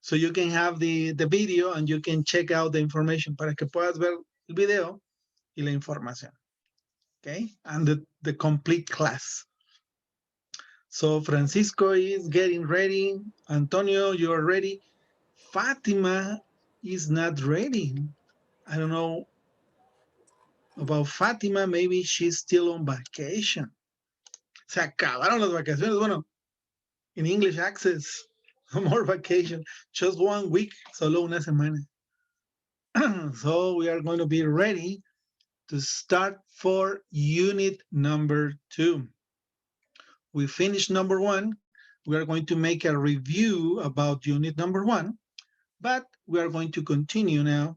So you can have the video and you can check out the information para que puedas ver el video y la información. Okay, and the complete class. So Francisco is getting ready. Antonio, you are ready. Fatima is not ready. I don't know about Fatima. Maybe she's still on vacation. Se acabaron las vacaciones. Bueno, in English Access, no more vacation. Just 1 week, solo una semana. So we are going to be ready to start for unit number 2. We finished number 1. We are going to make a review about unit number 1, but we are going to continue now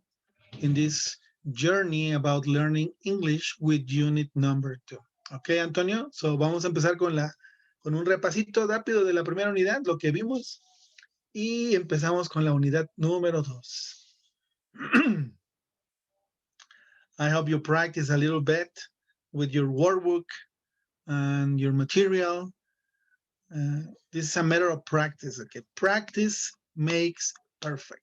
in this journey about learning English with unit number 2. Okay, Antonio, so vamos a empezar con un repasito rápido de la primera unidad, lo que vimos, y empezamos con la unidad número 2. I hope you practice a little bit with your workbook and your material. This is a matter of practice, okay? Practice makes perfect.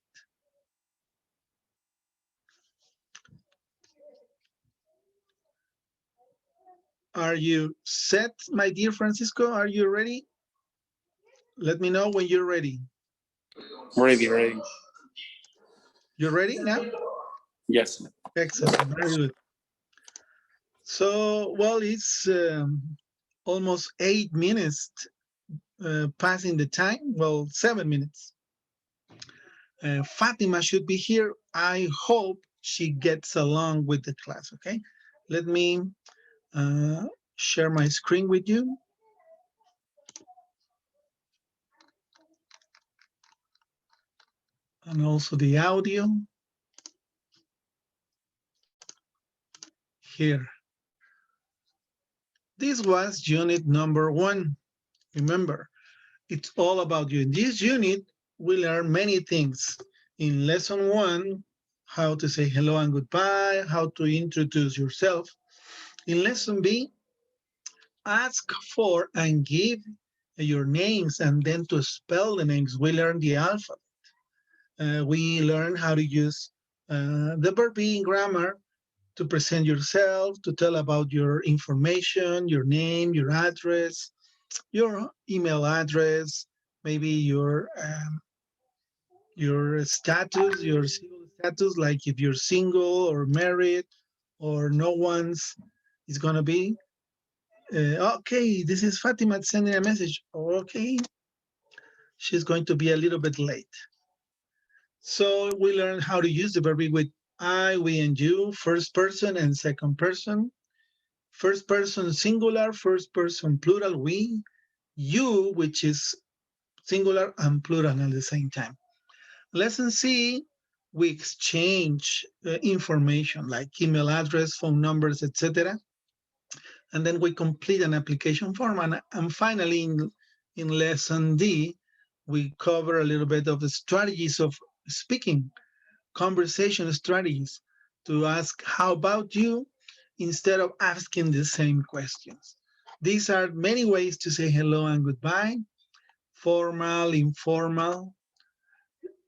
Are you set, my dear Francisco? Are you ready? Let me know when you're ready. Ready. You're ready now? Yes. Excellent, very good. So, well, it's almost 8 minutes passing the time. Well, 7 minutes. Fatima should be here. I hope she gets along with the class, okay? Let me share my screen with you. And also the audio. Here. This was unit number 1. Remember, it's all about you. In this unit, we learn many things. In lesson 1, how to say hello and goodbye, how to introduce yourself. In lesson B, ask for and give your names and then to spell the names. We learn the alphabet. We learn how to use the verb in grammar to present yourself, to tell about your information, your name, your address, your email address, maybe your status, your single status, like if you're single or married or no one's is going to be. Okay, this is Fatima sending a message. Okay, she's going to be a little bit late. So we learn how to use the verb with I, we, and you, first person and second person. First person singular, first person plural, we, you, which is singular and plural at the same time. Lesson C, we exchange information like email address, phone numbers, etc. And then we complete an application form. And finally, in lesson D, we cover a little bit of the strategies of speaking, conversation strategies to ask, how about you, instead of asking the same questions. These are many ways to say hello and goodbye, formal, informal.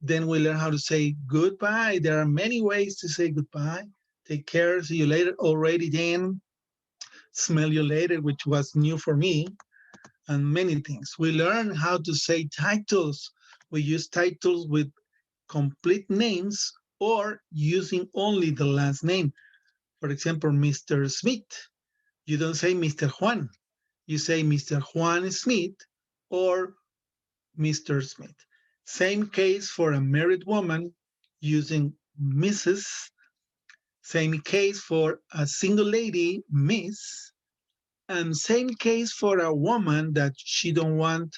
Then we learn how to say goodbye. There are many ways to say goodbye. Take care, see you later, already then, smell you later, which was new for me, and many things. We learn how to say titles. We use titles with complete names or using only the last name. For example, Mr. Smith. You don't say Mr. Juan. You say Mr. Juan Smith or Mr. Smith. Same case for a married woman using Mrs. Same case for a single lady, Miss. And same case for a woman that she don't want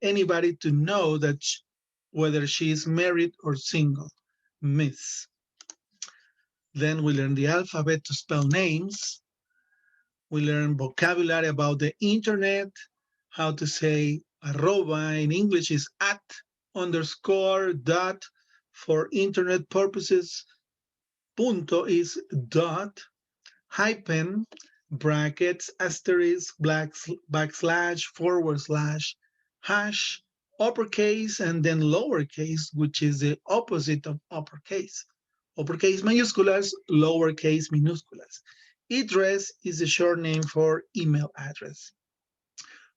anybody to know that whether she is married or single, Miss. Then we learn the alphabet to spell names. We learn vocabulary about the internet, how to say arroba in English is at, underscore, dot. For internet purposes, punto is dot, hyphen, brackets, asterisk, backslash, forward slash, hash, uppercase and then lowercase, which is the opposite of uppercase. Uppercase minúsculas, lowercase minúsculas. Address is a short name for email address.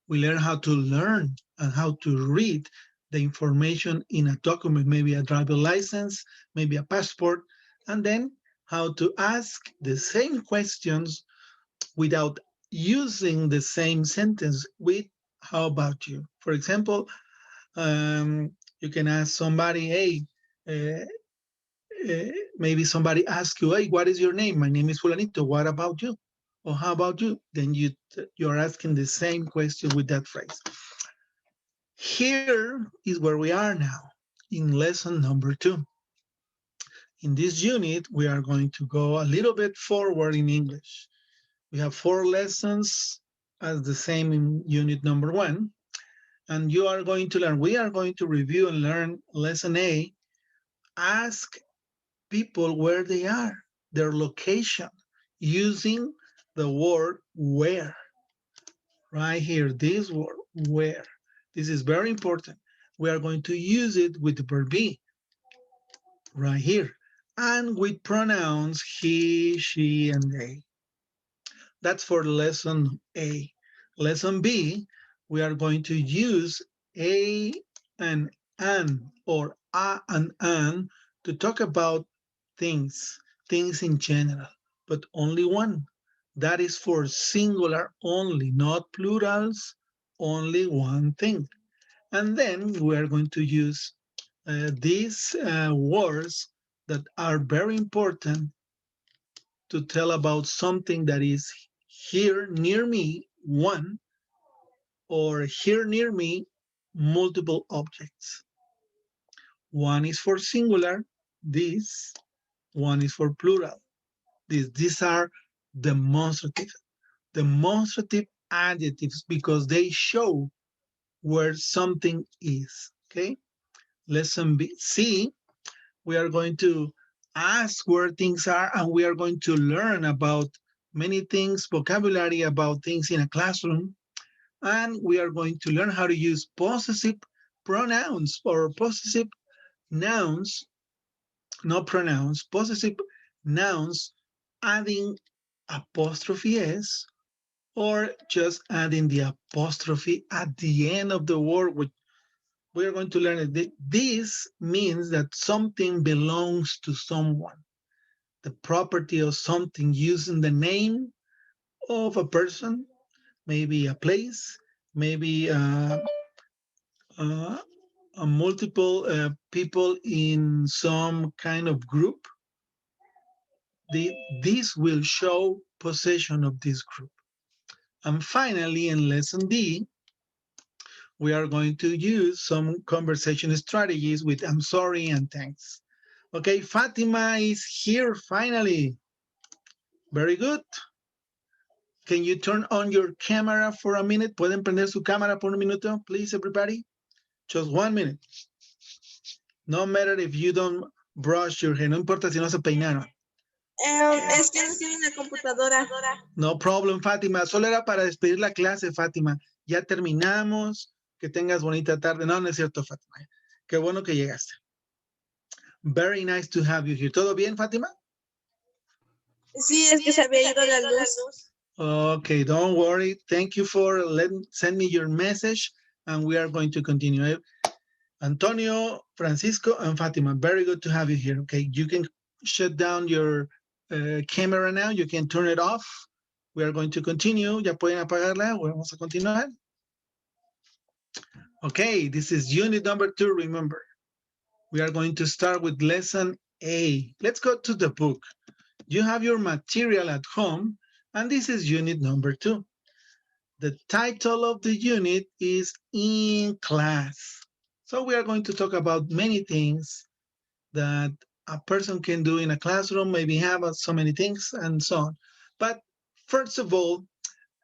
We learn how to learn and how to read the information in a document, maybe a driver license, maybe a passport, and then how to ask the same questions without using the same sentence with how about you. For example, you can ask somebody, hey, uh, maybe somebody asks you, hey, what is your name? My name is Fulanito. What about you? Or how about you? Then you're asking the same question with that phrase. Here is where we are now in lesson number 2. In this unit, we are going to go a little bit forward in English. We have 4 lessons as the same in unit number 1. And you are going to learn, we are going to review and learn lesson A. Ask people where they are, their location, using the word where. Right here, this word, where. This is very important. We are going to use it with the verb be, right here, and with pronouns he, she, and they. That's for lesson A. Lesson B, we are going to use a and an or a and an to talk about things, things in general, but only one. That is for singular only, not plurals, only one thing. And then we are going to use these words that are very important to tell about something that is here near me, one, or here near me, multiple objects. One is for singular, this, one is for plural, this. These are demonstrative, demonstrative adjectives because they show where something is. Okay, lesson B, C, we are going to ask where things are and we are going to learn about many things, vocabulary about things in a classroom. And we are going to learn how to use possessive pronouns or possessive nouns, not pronouns, possessive nouns, adding apostrophe s or just adding the apostrophe at the end of the word, which we are going to learn it. This means that something belongs to someone, the property of something using the name of a person, maybe a place, maybe uh, multiple people in some kind of group. This will show possession of this group. And finally, in lesson D, we are going to use some conversation strategies with I'm sorry and thanks. Okay, Fatima is here finally. Very good. Can you turn on your camera for a minute? ¿Pueden prender su cámara por un minuto, please, everybody? Just 1 minute. No matter if you don't brush your hair. No importa si no se peinaron. Es que no estoy en la computadora. No problem, Fátima. Solo era para despedir la clase, Fátima. Ya terminamos. Que tengas bonita tarde. No, no es cierto, Fátima. Qué bueno que llegaste. Very nice to have you here. ¿Todo bien, Fátima? Sí, es que se había ido la luz. Okay, don't worry. Thank you for send me your message, and we are going to continue. Antonio, Francisco, and Fatima, very good to have you here. Okay, you can shut down your camera now. You can turn it off. We are going to continue. Ya pueden apagarla. Vamos a continuar. Okay, this is unit number 2. Remember, we are going to start with lesson A. Let's go to the book. You have your material at home, and this is unit number 2. The title of the unit is In Class. So we are going to talk about many things that a person can do in a classroom, maybe have so many things and so on. But first of all,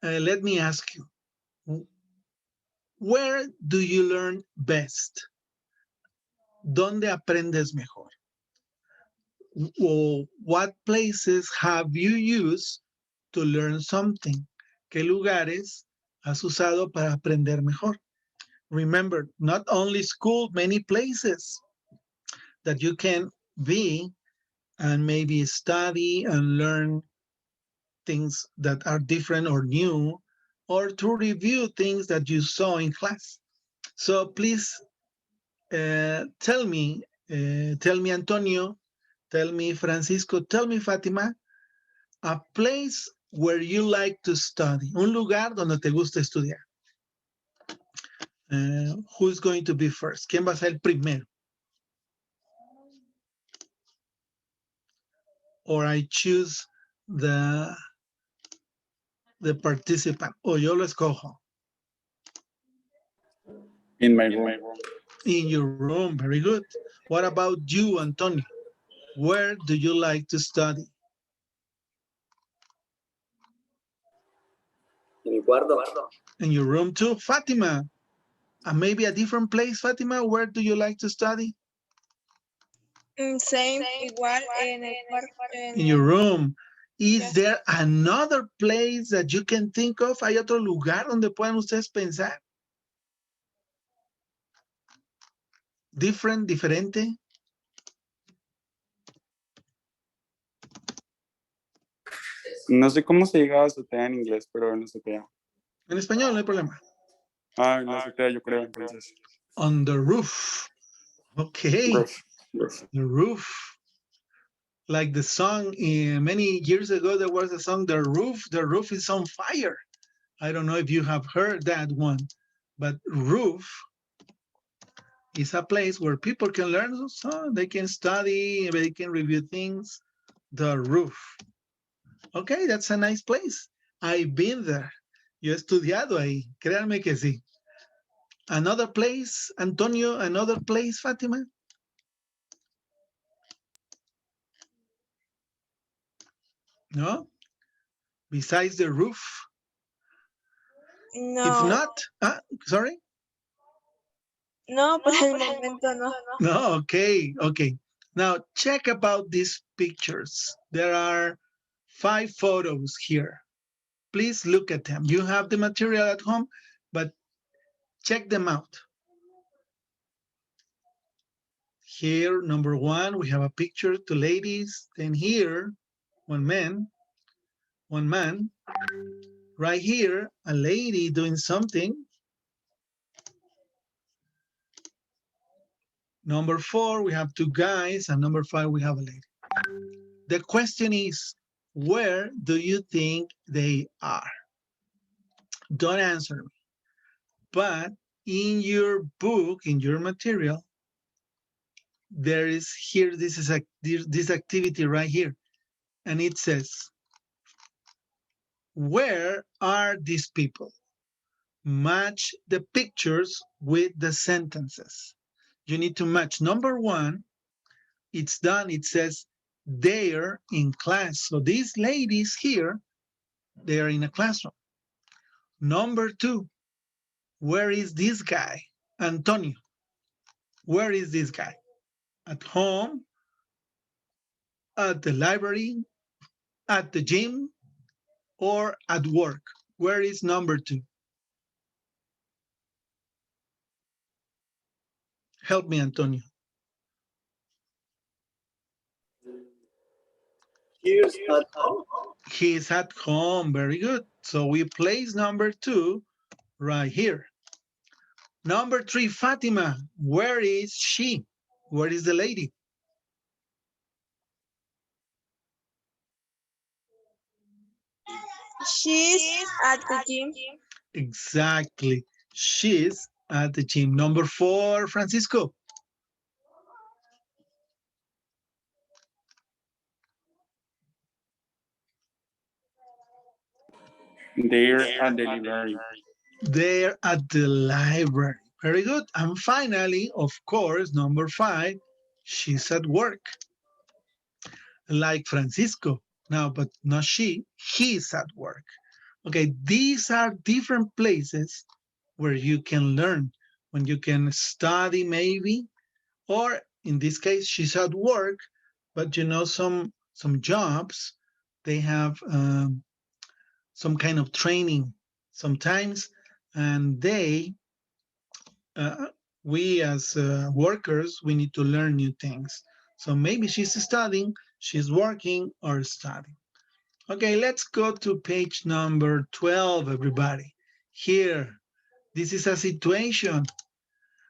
let me ask you, where do you learn best? ¿Dónde aprendes mejor? Or what places have you used to learn something? ¿Qué lugares has usado para aprender mejor? Remember, not only school, many places that you can be and maybe study and learn things that are different or new, or to review things that you saw in class. So please tell me Antonio, tell me Francisco, tell me Fatima, a place where you like to study, un lugar donde te gusta estudiar. Who's going to be first? ¿Quién va a ser el primero? Or I choose the participant. O yo lo escojo. In my room. In your room, very good. What about you, Antonio? Where do you like to study? En mi cuarto. In your room too, Fatima. Maybe a different place, Fatima. Where do you like to study? Same, igual, en el cuarto. In your room. Is there another place that you can think of? ¿Hay otro lugar donde puedan ustedes pensar? Different, diferente. No sé cómo se llega a azotea en inglés, pero en la azotea. En español, no hay problema. En la azotea yo creo, entonces. On the roof. Okay. Roof. The roof. Like the song many years ago, there was a song, The Roof is on Fire. I don't know if you have heard that one, but roof is a place where people can learn, so they can study, they can review things. The roof. Okay, that's a nice place. I've been there. Yo he estudiado ahí. Créanme que sí. Another place, Antonio, another place, Fatima? No? Besides the roof? No. If not, sorry? No, por el momento no. No, okay. Now check about these pictures. There are 5 photos here. Please look at them. You have the material at home, but check them out. Here, number 1, we have a picture, 2 ladies. Then here, one man. Right here, a lady doing something. Number 4, we have 2 guys, and number 5, we have a lady. The question is, where do you think they are? Don't answer me. But in your book, in your material, there is here, this activity right here. And it says, where are these people? Match the pictures with the sentences. You need to match. Number 1, it's done. It says they're in class. So these ladies here, they are in a classroom. Number 2, where is this guy? Antonio, where is this guy? At home, at the library, at the gym, or at work? Where is number 2? Help me, Antonio. Here's at home. He's at home. Very good. So we place number 2 right here. Number 3, Fatima, where is she? Where is the lady? She's at the gym. Exactly. She's at the gym. Number 4, Francisco. They're at the library. They're at the library. Very good. And finally, of course, number 5, she's at work. Like Francisco. Now, but not she, he's at work. Okay, these are different places where you can learn, when you can study maybe, or in this case, she's at work, but you know, some jobs, they have some kind of training sometimes, and they we as workers, we need to learn new things. So maybe she's studying, she's working, or studying. Okay, let's go to page number 12, everybody. Here, this is a situation.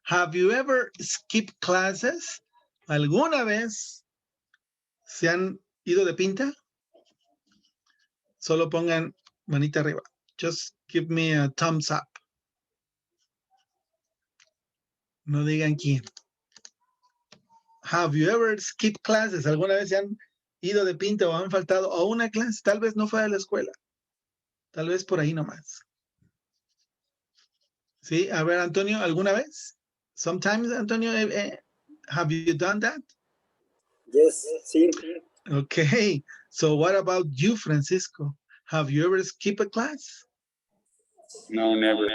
Have you ever skipped classes? ¿Alguna vez se han ido de pinta? Solo pongan manita arriba. Just give me a thumbs up. No digan quién. Have you ever skipped classes? ¿Alguna vez se han ido de pinta o han faltado a una clase? Tal vez no fue a la escuela. Tal vez por ahí nomás. Sí, a ver, Antonio, ¿alguna vez? Sometimes, Antonio, have you done that? Yes, sí. Okay, so what about you, Francisco? Have you ever skipped a class? No, never.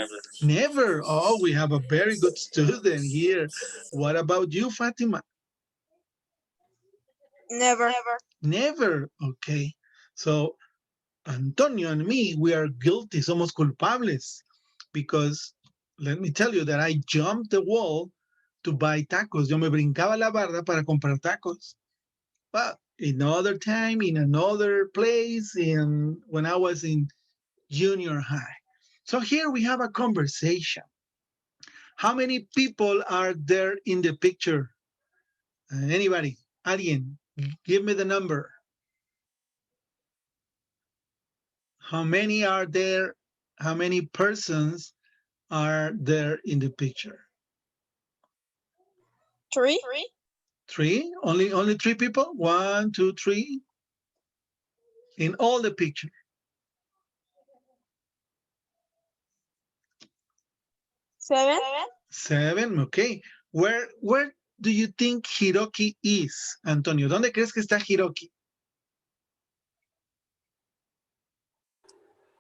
Never. Oh, we have a very good student here. What about you, Fatima? Never. Never. Okay. So Antonio and me, we are guilty. Somos culpables. Because let me tell you that I jumped the wall to buy tacos. Yo me brincaba la barda para comprar tacos. But another time, in another place, when I was in junior high. So here we have a conversation. How many people are there in the picture? Anybody? Alguien? Give me the number. How many are there? How many persons are there in the picture? 3. 3? Only 3 people? 1, 2, 3? In all the picture. 7. 7, okay. Where do you think Hiroki is, Antonio? ¿Dónde crees que está Hiroki?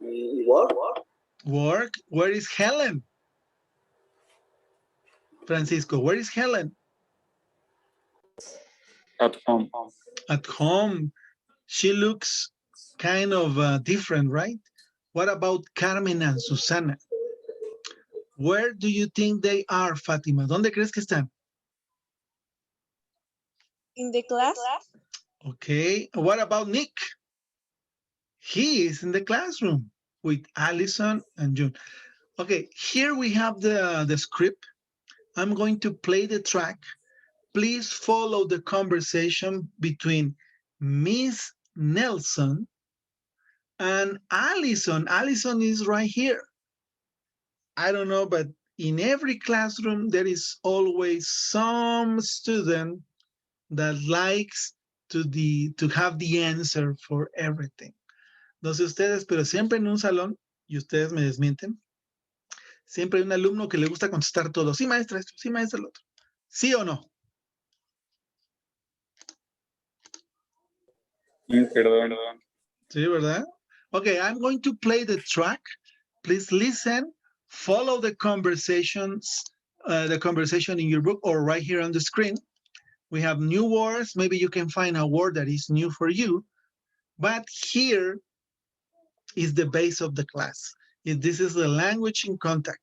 Work? Work. Where is Helen? Francisco, where is Helen? At home. At home. She looks kind of different, right? What about Carmen and Susana? Where do you think they are, Fatima? ¿Dónde crees que están? In the class. Okay. What about Nick? He is in the classroom with Allison and June. Okay, here we have the script. I'm going to play the track. Please follow the conversation between Miss Nelson and Allison. Allison is right here. I don't know, but in every classroom, there is always some student that likes to have the answer for everything. No sé ustedes, pero siempre en un salón, y ustedes me desmienten, siempre hay un alumno que le gusta contestar todo. Sí, maestra, esto, sí, maestra, lo otro. ¿Sí o no? Perdón. Sí, ¿verdad? Okay, I'm going to play the track. Please listen, follow the conversation in your book or right here on the screen. We have new words. Maybe you can find a word that is new for you. But here is the base of the class. This is the language in contact.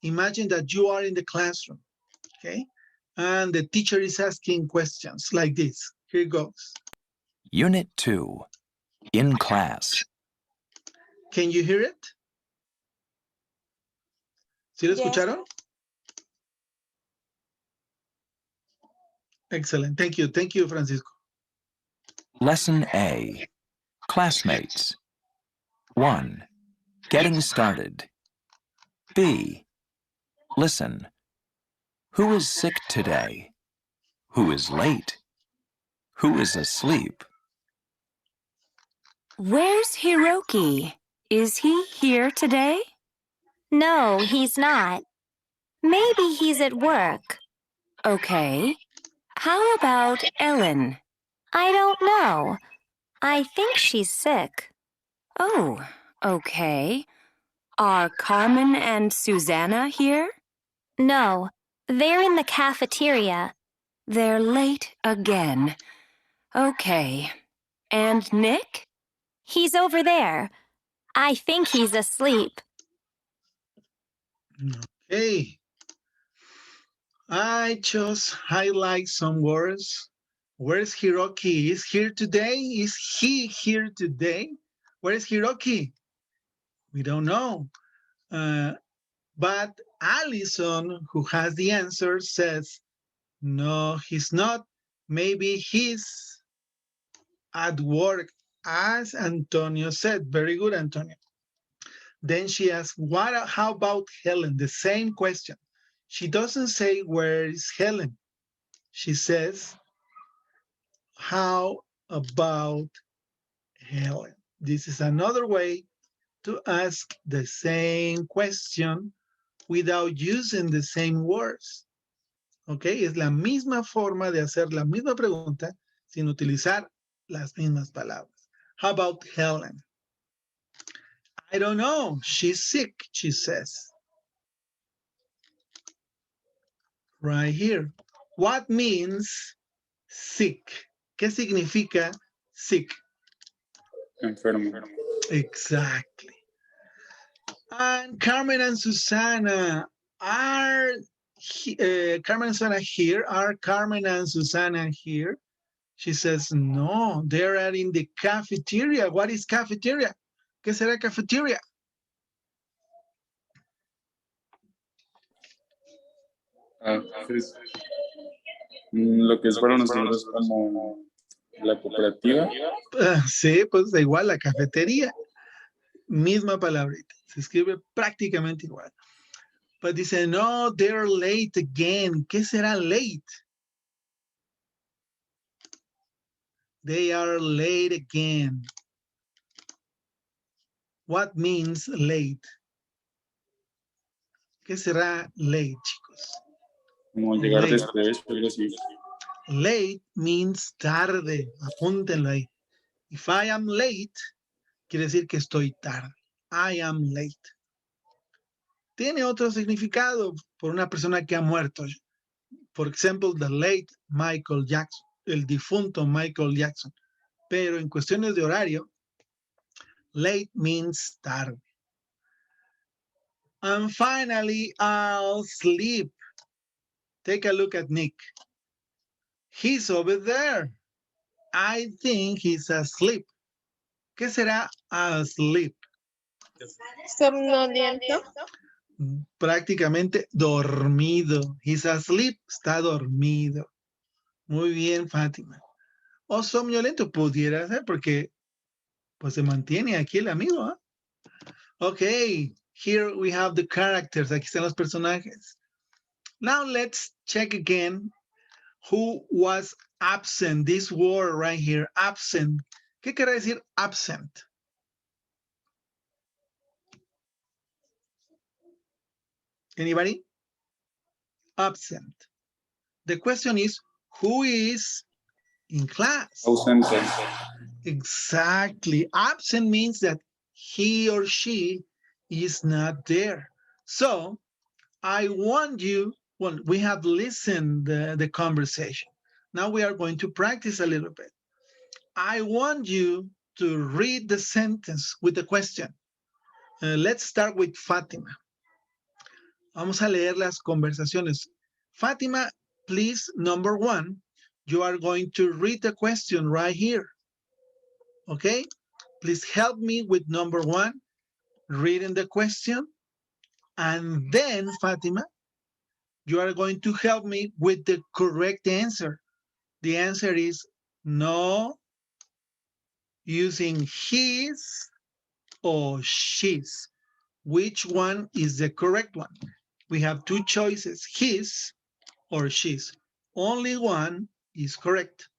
Imagine that you are in the classroom, okay? And the teacher is asking questions like this. Here it goes. Unit 2, in class. Can you hear it? ¿Sí lo Yes. escucharon? Excellent. Thank you. Thank you, Francisco. Lesson A, classmates. 1. Getting started. B. Listen. Who is sick today? Who is late? Who is asleep? Where's Hiroki? Is he here today? No, he's not. Maybe he's at work. Okay. How about Ellen? I don't know. I think she's sick. Oh, okay. Are Carmen and Susanna here? No, they're in the cafeteria. They're late again. Okay. And Nick? He's over there. I think he's asleep. Okay. I just highlight some words. Where's Hiroki? Is here today? Is he here today? Where is Hiroki? We don't know. Uh, but Allison, who has the answer, says, no, he's not. Maybe he's at work, as Antonio said. Very good, Antonio. Then she asks, how about Helen? The same question. She doesn't say, where is Helen? She says, how about Helen? This is another way to ask the same question without using the same words. ¿Ok? Es la misma forma de hacer la misma pregunta sin utilizar las mismas palabras. How about Helen? I don't know. She's sick, she says. Right here. What means sick? ¿Qué significa sick? Enfermo. Exactly. And Carmen and Susana are Carmen and Susana here? Are Carmen and Susana here? She says, no, they're in the cafeteria. What is cafeteria? ¿Qué será cafeteria? Pues, lo que es para nosotros como la cooperativa. Sí, pues da igual, la cafetería. Misma palabrita. Se escribe prácticamente igual. But dice, no, they're late again. ¿Qué será late? They are late again. What means late? ¿Qué será late, chicos? Como llegar Late. después, algo así. Late means tarde. Apúntenlo ahí. If I am late, quiere decir que estoy tarde. I am late. Tiene otro significado por una persona que ha muerto. Por ejemplo, the late Michael Jackson, el difunto Michael Jackson. Pero en cuestiones de horario, late means tarde. And finally, I'll sleep. Take a look at Nick. He's over there. I think he's asleep. ¿Qué será asleep? Somnoliento. Prácticamente dormido. He's asleep, está dormido. Muy bien, Fátima. O somnoliento pudiera ser porque pues se mantiene aquí el amigo. ¿Eh? Okay, here we have the characters. Aquí están los personajes. Now let's check again who was absent. This word right here, absent. ¿Qué quiere decir absent? Anybody? Absent. The question is, who is in class? Ausente. Exactly. Absent means that he or she is not there. So I want you, well, we have listened the conversation. Now we are going to practice a little bit. I want you to read the sentence with the question. Let's start with Fátima. Vamos a leer las conversaciones. Fátima, please, number one, you are going to read the question right here. Okay? Please help me with number one, reading the question. And then, Fátima, you are going to help me with the correct answer. The answer is no, using his or she's. Which one is the correct one? We have two choices, his or she's. Only one is correct.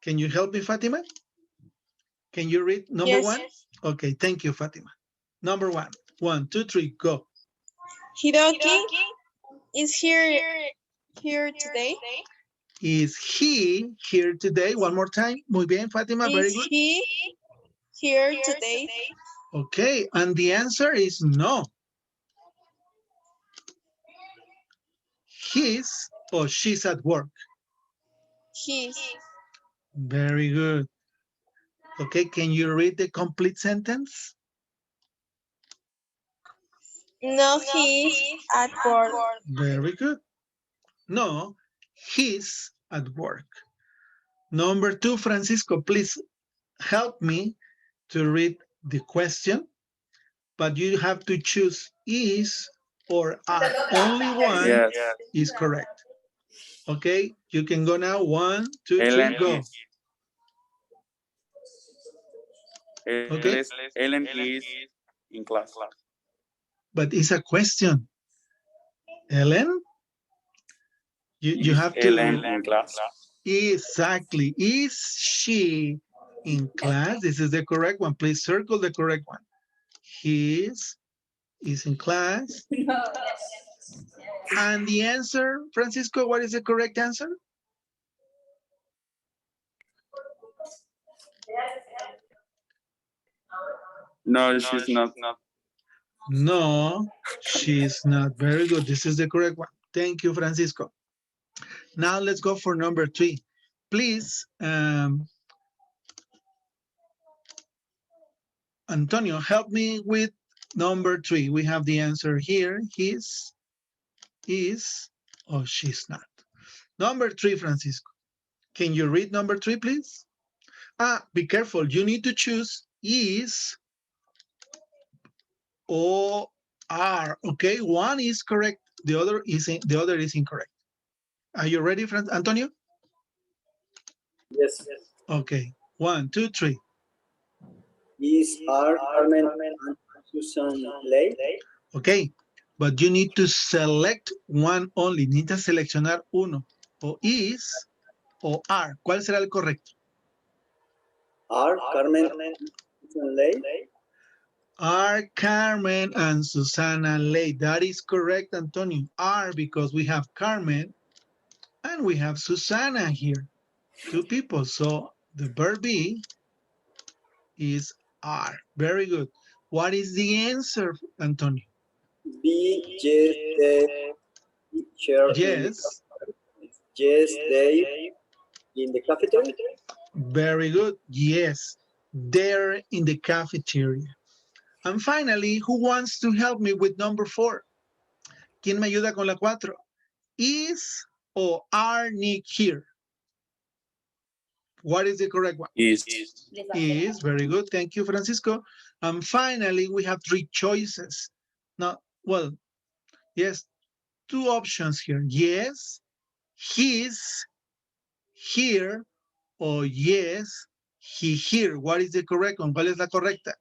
Can you help me, Fatima? Can you read number Yes. one? Okay, thank you, Fatima. Number one. 1, 2, 3, go. Hiroki is here today. Is he here today? One more time. Muy bien, Fatima, very Is good. he here today? Okay, and the answer is no. He's or she's at work. He's. Very good. Okay, can you read the complete sentence? No, he's at work. Very good. No, he's at work. Number 2, Francisco, please help me to read the question, but you have to choose is or are. Only one Yes. is correct. Okay, you can go now. 1, 2, 3, Ellen go. is. Okay, Ellen is in class. but it's a question. Ellen, you Is have Ellen to. in class? Exactly. Is she in class? This is the correct one. Please circle the correct one. He is in class. And the answer, Francisco, what is the correct answer? No, she's not. No, she's not. Very good. This is the correct one. Thank you, Francisco. Now let's go for number 3. Please, Antonio, help me with number 3. We have the answer here. His, is, oh, she's not. Number 3, Francisco. Can you read number 3, please? Be careful. You need to choose is or are. Okay, one is correct. The other is incorrect. Are you ready, Antonio? Yes. Okay. 1, 2, 3. Is are Carmen and Susan late? Okay. But you need to select one only. Necesitas seleccionar uno. O is o are. ¿Cuál será el correcto? Are Carmen and Susan late? Are Carmen and Susana late? That is correct, Antonio. Are, because we have Carmen and we have Susana here. 2 people. So the verb be is are. Very good. What is the answer, Antonio? B. Yes, the teacher Yes. Yes, they in the cafeteria. Very good. Yes. They're in the cafeteria. And finally, who wants to help me with number 4? ¿Quién me ayuda con la 4? Is or are Nick here? What is the correct one? Is. Is. Very good. Thank you, Francisco. And finally, we have 3 choices. Now, well, yes, 2 options here. Yes, he's here, or yes, he here. What is the correct one? ¿Cuál es la correcta?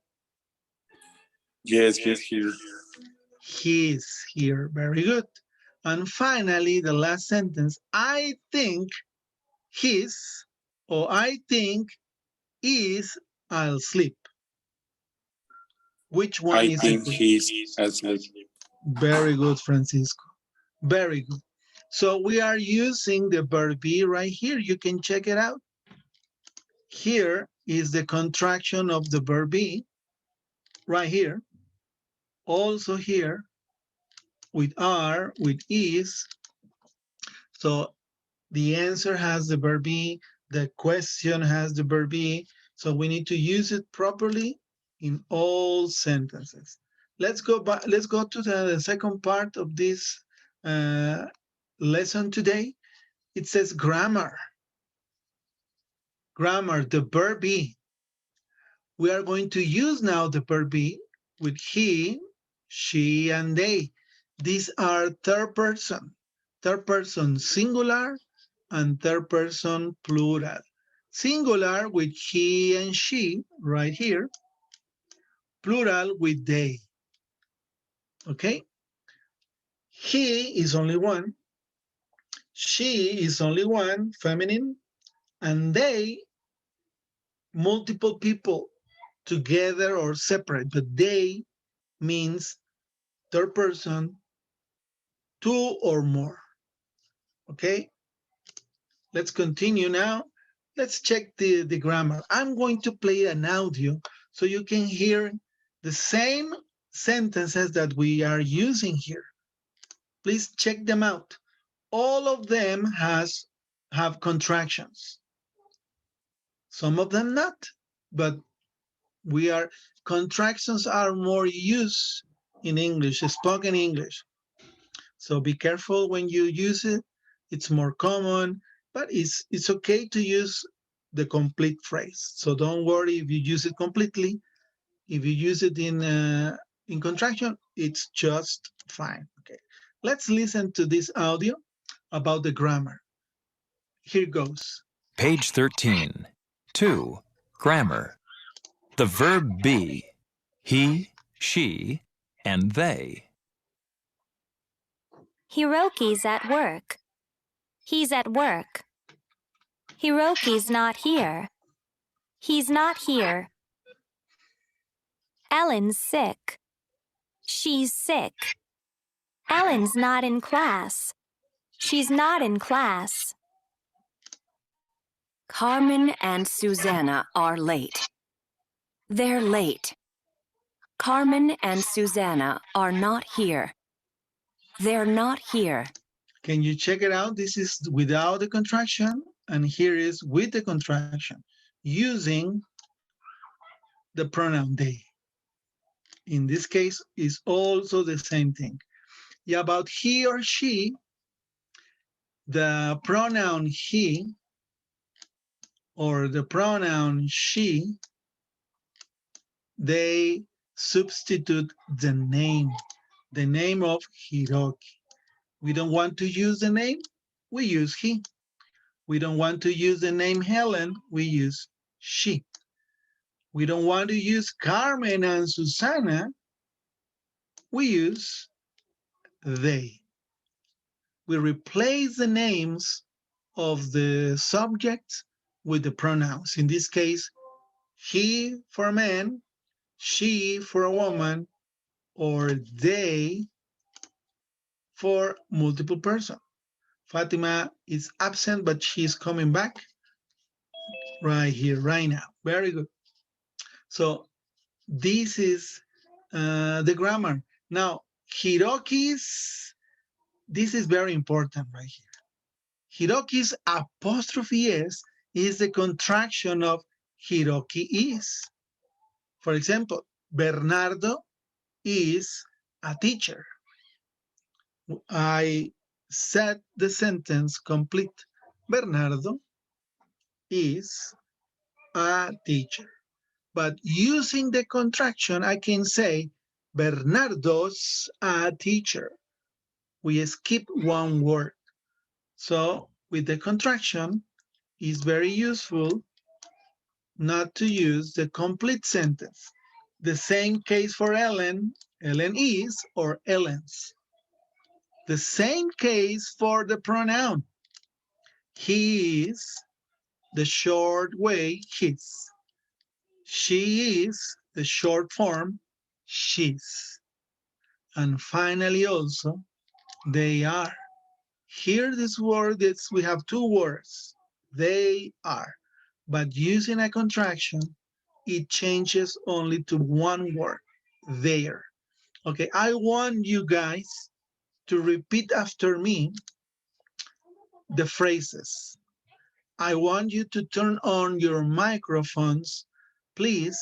Yes, he's here. He's here. Very good. And finally, the last sentence. I think he's, or I think is, I'll sleep. Which one I is think it? he's asleep. Very good, Francisco. Very good. So we are using the verb be right here. You can check it out. Here is the contraction of the verb be right here. Also here with are, with is. So the answer has the verb be, the question has the verb be. So we need to use it properly in all sentences. Let's go back. Let's go to the second part of this lesson today. It says grammar. Grammar, the verb be. We are going to use now the verb be with he, she, and they. These are third person singular and third person plural. Singular with he and she right here. Plural with they. Okay? He is only one. She is only one, feminine. And they, multiple people together or separate. But they means third person, 2 or more. Okay? Let's continue now. Let's check the grammar. I'm going to play an audio so you can hear the same sentences that we are using here. Please check them out. All of them have contractions. Some of them not, but contractions are more used in English, spoken English. So be careful when you use it. It's more common, but it's okay to use the complete phrase. So don't worry if you use it completely. If you use it in contraction, it's just fine. Okay, let's listen to this audio about the grammar. Here goes. Page 13. 2. Grammar. The verb be, he, she, and they. Hiroki's at work. He's at work. Hiroki's not here. He's not here. Ellen's sick. She's sick. Ellen's not in class. She's not in class. Carmen and Susanna are late. They're late. Carmen and Susanna are not here. They're not here. Can you check it out? This is without the contraction, and here is with the contraction, using the pronoun they. In this case, is also the same thing. Yeah, about he or she, the pronoun he or the pronoun she, they substitute the name of Hiroki. We don't want to use the name, we use he. We don't want to use the name Helen, we use she. We don't want to use Carmen and Susana, we use they. We replace the names of the subjects with the pronouns. In this case, he for a man, she for a woman, or they for multiple person. Fatima is absent, but she's coming back right here, right now. Very good. So this is the grammar. Now, Hiroki's, this is very important right here. Hiroki's apostrophe S is the contraction of Hiroki is. For example, Bernardo is a teacher. I said the sentence complete. Bernardo is a teacher. But using the contraction, I can say Bernardo's a teacher. We skip one word. So with the contraction, it's very useful not to use the complete sentence. The same case for Ellen, Ellen is or Ellen's. The same case for the pronoun. He is, the short way, his. She is, the short form, she's. And finally also, they are. Here this word, we have two words, they are. But using a contraction, it changes only to one word, there. Okay, I want you guys to repeat after me the phrases. I want you to turn on your microphones, please,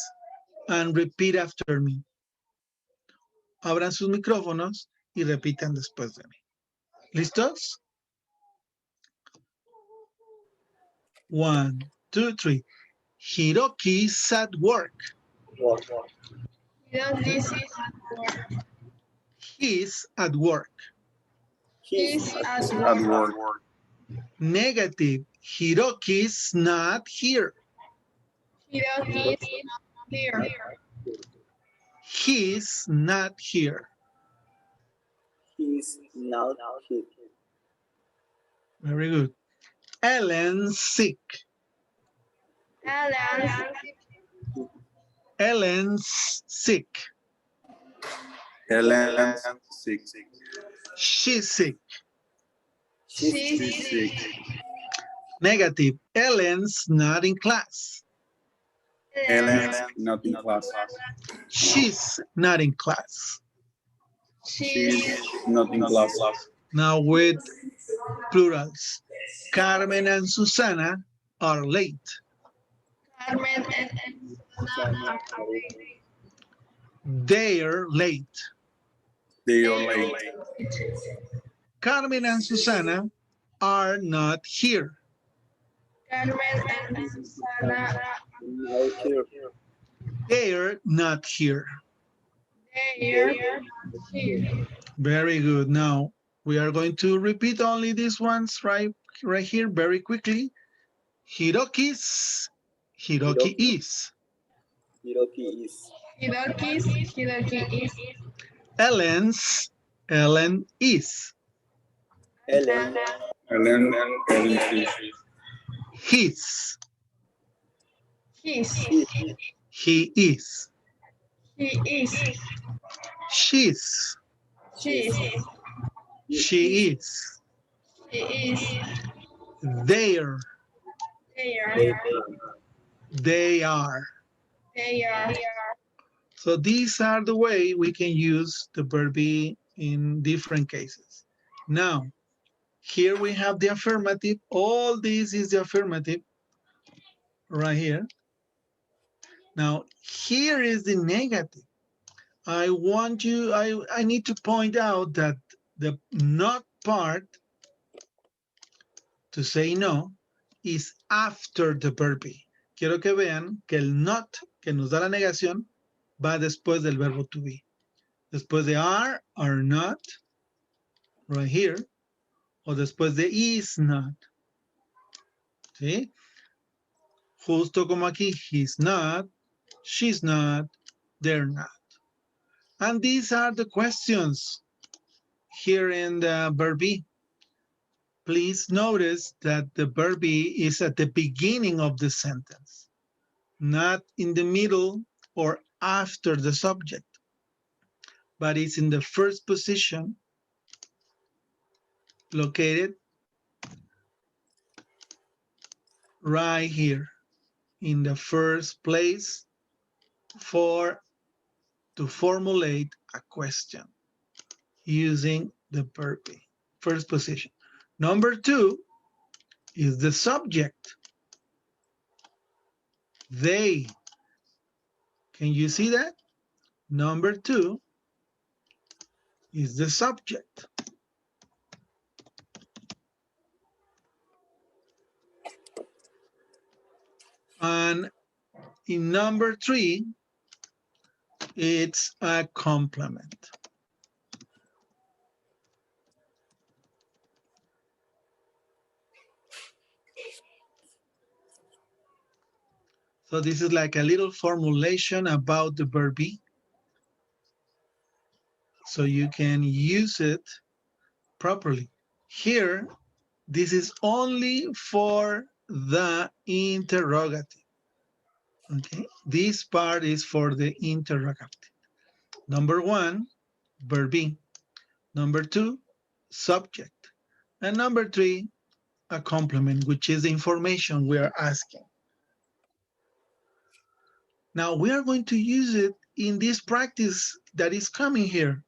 and repeat after me. Abran sus micrófonos y repitan después de mí. ¿Listos? 1, 2, 3. Hiroki's at work. He's at work. He's At work. Negative. Hiroki's not here. He's not here. He's not here. Very good. Ellen's sick. Ellen's sick. Helen's sick. She's sick. She's Sick. Negative. Ellen's not in class. Helen's not in class. She's not in class. She's not in class. Now with plurals. Carmen and Susana are late. They're late. They are late. Carmen and Susana are not here. Carmen and Susana, Now here. They're not here. they're here. Very good. Now we are going to repeat only these ones right here very quickly. Hiroki's, Hiroki is. Hiroki is. Hiroki is. Ellen's, Ellen is. Ellen. Ellen, Ellen is. His, His. he is. He is. She's, She is. she is. She is. They're, They they are. are. So these are the way we can use the verb be in different cases. Now, here we have the affirmative. All this is the affirmative right here. Now, here is the negative. I need to point out that the not part to say no is after the verb be. Quiero que vean que el not que nos da la negación va después del verbo to be. Después de are not, right here, o después de is not. ¿Sí? Justo como aquí, he's not, she's not, they're not. And these are the questions here in the verb be. Please notice that the verb be is at the beginning of the sentence, not in the middle or after the subject, but it's in the first position, located right here in the first place to formulate a question using the verb be. First position. Number 2 is the subject. They. Can you see that? Number 2 is the subject. And in number 3, it's a complement. So this is like a little formulation about the verb be. So you can use it properly. Here, this is only for the interrogative. Okay, this part is for the interrogative. Number 1, verb be. Number 2, subject. And number 3, a complement, which is the information we are asking. Now we are going to use it in this practice that is coming here.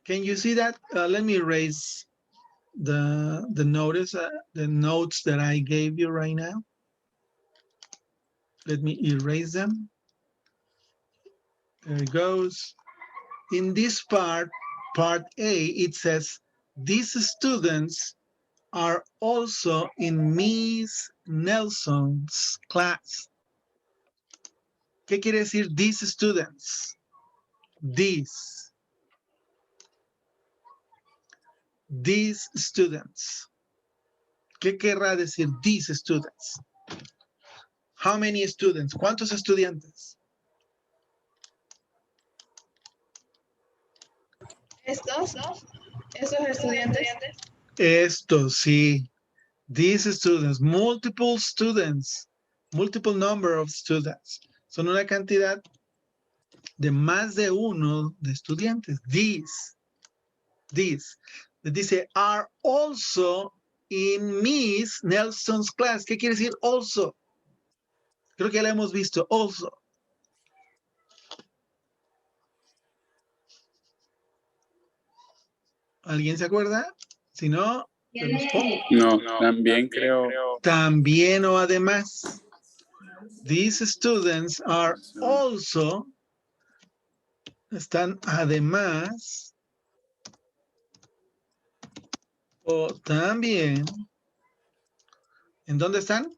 Can you see that? Let me erase the notes that I gave you right now. Let me erase them. There it goes. In this part A, it says, these students are also in Miss Nelson's class. ¿Qué quiere decir these students? These students. ¿Qué querrá decir these students? How many students? ¿Cuántos estudiantes? Esos estudiantes. Estos, sí. These students, multiple students, multiple number of students. Son una cantidad de más de uno de estudiantes. These. Dice, are also in Miss Nelson's class. ¿Qué quiere decir also? Creo que ya la hemos visto, also. ¿Alguien se acuerda? Si no, te los pongo. No, también creo. También o además. These students are also, están además, o también ¿En dónde están?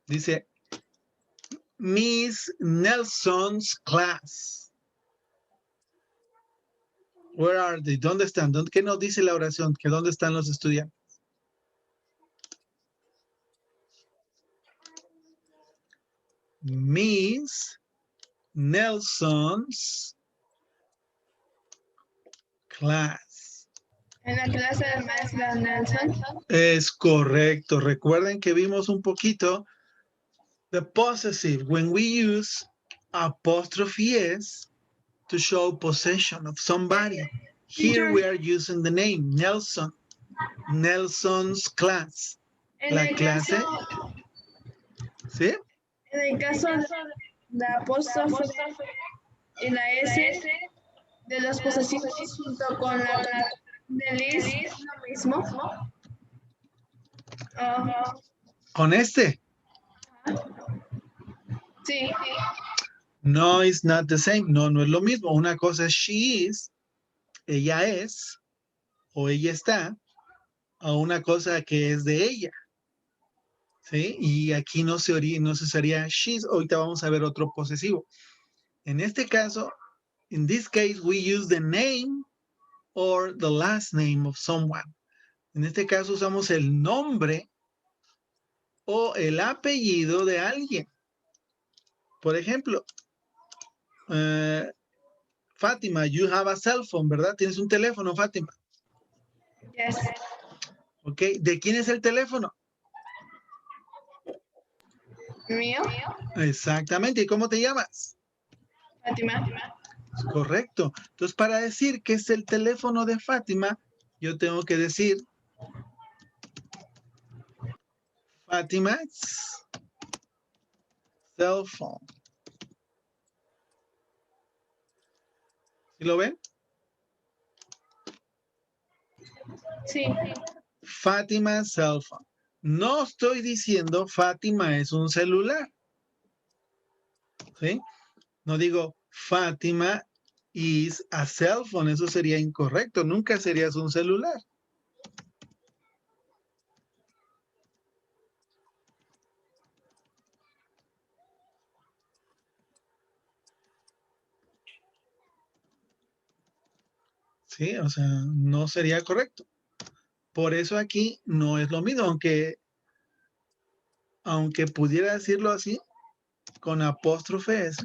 Dice, Miss Nelson's class. Where are they? ¿Dónde están? ¿Qué nos dice la oración? ¿Que dónde están los estudiantes? Miss Nelson's class. En la clase de maestra Nelson. Es correcto. Recuerden que vimos un poquito the possessive when we use apostrophe s to show possession of somebody. Here we are using the name Nelson. Nelson's class. La clase. ¿Sí? En el caso de la apóstrofe y la S de los posesivos junto con la de Liz, es lo mismo. Con este. Sí. No, it's not the same. No, no es lo mismo. Una cosa es she is, ella es, o ella está, a una cosa que es de ella. ¿Sí? Y aquí no se usaría she's. Ahorita vamos a ver otro posesivo. En este caso, in this case, we use the name or the last name of someone. En este caso usamos el nombre o el apellido de alguien. Por ejemplo, Fátima, you have a cell phone, ¿verdad? Tienes un teléfono, Fátima. Yes. Ok, ¿de quién es el teléfono? ¿Mío? Exactamente, ¿y cómo te llamas? Fátima. Correcto. Entonces, para decir que es el teléfono de Fátima, yo tengo que decir Fátima's cell phone. ¿Sí lo ven? Sí. Fátima's cell phone. No estoy diciendo Fátima es un celular. ¿Sí? No digo Fátima is a cell phone. Eso sería incorrecto. Nunca serías un celular. Sí, o sea, no sería correcto. Por eso aquí no es lo mismo, aunque pudiera decirlo así, con apóstrofe es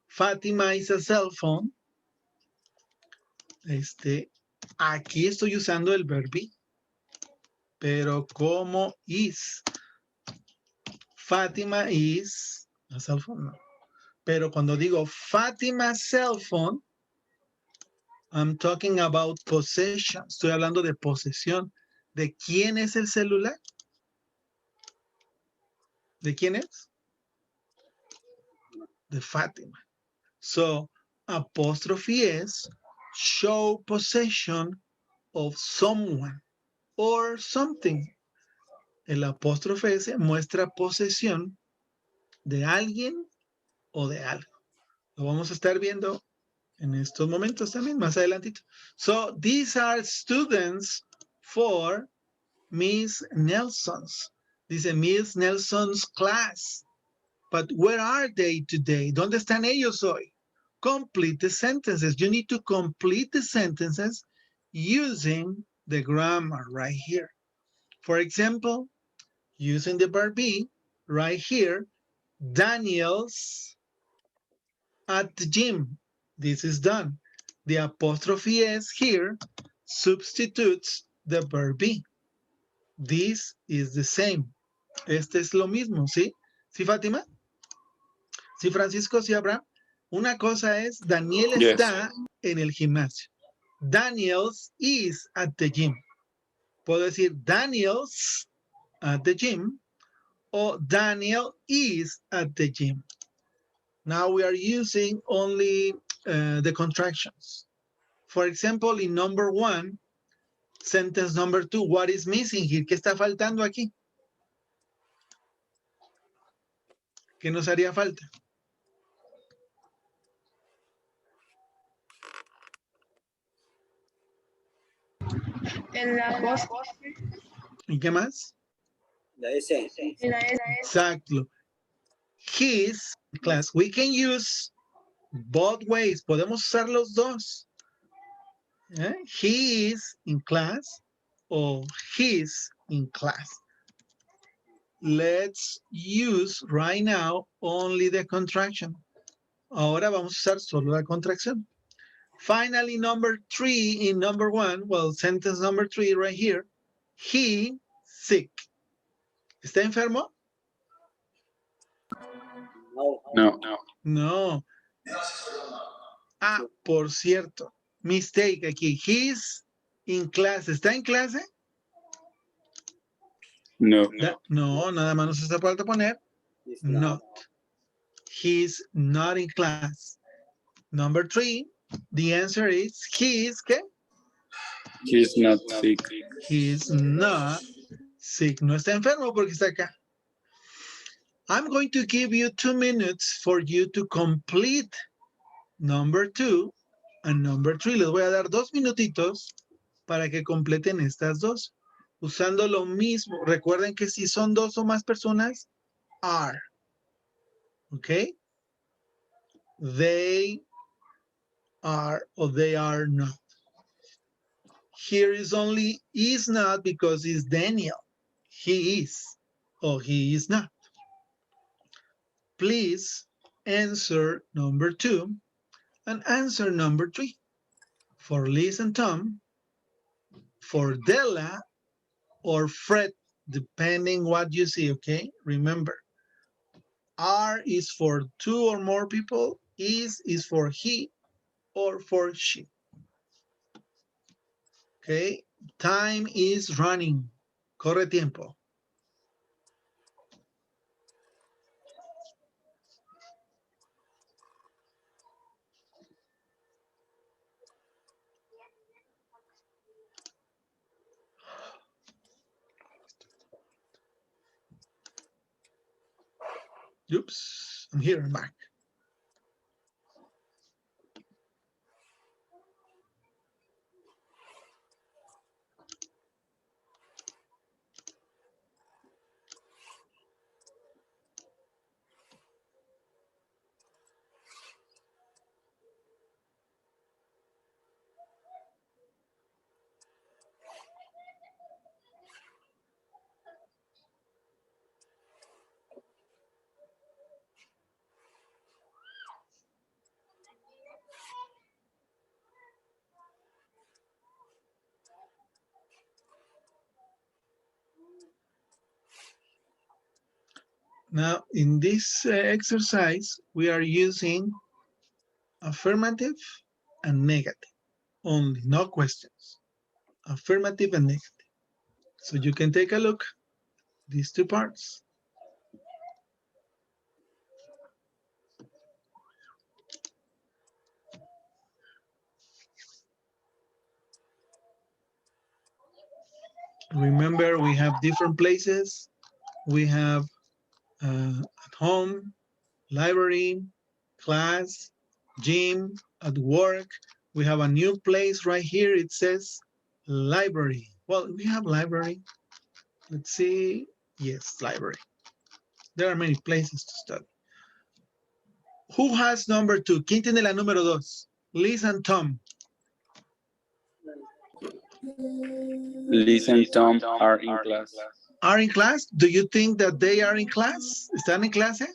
Fátima is a cell phone. Aquí estoy usando el verbo be, pero como is. Fátima is a cell phone, no. Pero cuando digo Fátima's cell phone, I'm talking about possession. Estoy hablando de posesión. ¿De quién es el celular? ¿De quién es? De Fátima. So, apostrophe s show possession of someone or something. El apóstrofe S muestra posesión de alguien o de algo. Lo vamos a estar viendo en estos momentos también, más adelantito. So, these are students for Miss Nelson's. Dice Miss Nelson's class. But where are they today? ¿Dónde están ellos hoy? Complete the sentences. You need to complete the sentences using the grammar right here. For example, using the verb be right here, Daniel's at the gym. This is done. The apostrophe s here substitutes the verb be. This is the same. Este es lo mismo, ¿sí? ¿Sí, Fátima? ¿Sí, Francisco? ¿Sí, Abraham? Una cosa es, Daniel Yes. está en el gimnasio. Daniel's is at the gym. Puedo decir Daniel's at the gym o Daniel is at the gym. Now we are using only the contractions. For example, in number 1, sentence number 2, what is missing here? ¿Qué está faltando aquí? ¿Qué nos haría falta? En la apóstrofe. ¿Y qué más? La S. En la S. Exacto. His class. We can use both ways. Podemos usar los dos. He is in class or his in class. Let's use right now only the contraction. Ahora vamos a usar solo la contracción. Finally, number 3 in number 1, well, sentence number 3 right here. He sick. ¿Está enfermo? No. No. No. Ah, por cierto, mistake aquí. He's in class. ¿Está en clase? No. No, nada más nos hace falta poner It's not. He's not in class. Number 3, the answer is he's ¿qué? He's not sick. He's not sick. No está enfermo porque está acá. I'm going to give you 2 minutes for you to complete number 2 and number 3. Les voy a dar 2 minutitos para que completen estas dos. Usando lo mismo. Recuerden que si son 2 o más personas, are. ¿Ok? They are or they are not. Here is only is not because it's Daniel. He is or he is not. Please answer number 2 and answer number 3. For Liz and Tom, for Della or Fred, depending what you see, okay? Remember, are is for 2 or more people, is for he or for she. Okay, time is running. Corre tiempo. Oops, I'm here, I'm back. Now, in this exercise, we are using affirmative and negative only, no questions. Affirmative and negative. So you can take a look, these 2 parts. Remember, we have different places. We have at home, library, class, gym, at work. We have a new place right here. It says library. Well, we have library. Let's see. Yes, library. There are many places to study. Who has number 2? ¿Quién tiene la número 2? Liz and Tom. Liz and Tom are in class. Are in class? Do you think that they are in class? ¿Están en clase?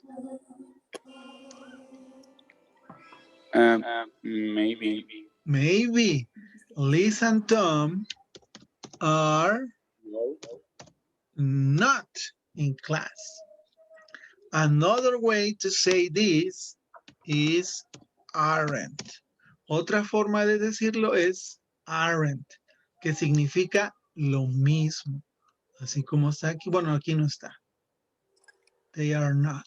Maybe. Maybe. Liz and Tom are No. not in class. Another way to say this is aren't. Otra forma de decirlo es aren't, que significa lo mismo. Así como está aquí. Bueno, aquí no está. They are not.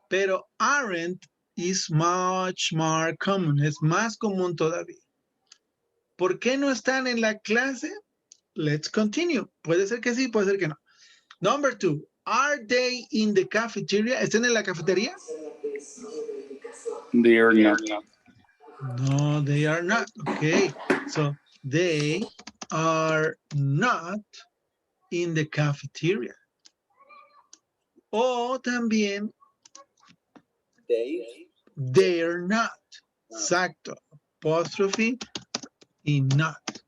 Pero aren't is much more common. Es más común todavía. ¿Por qué no están en la clase? Let's continue. Puede ser que sí, puede ser que no. Number 2. Are they in the cafeteria? ¿Están en la cafetería? They are not. No, they are not. Okay. So they are not in the cafeteria. O también, they're not. Exacto. Apóstrofe y not.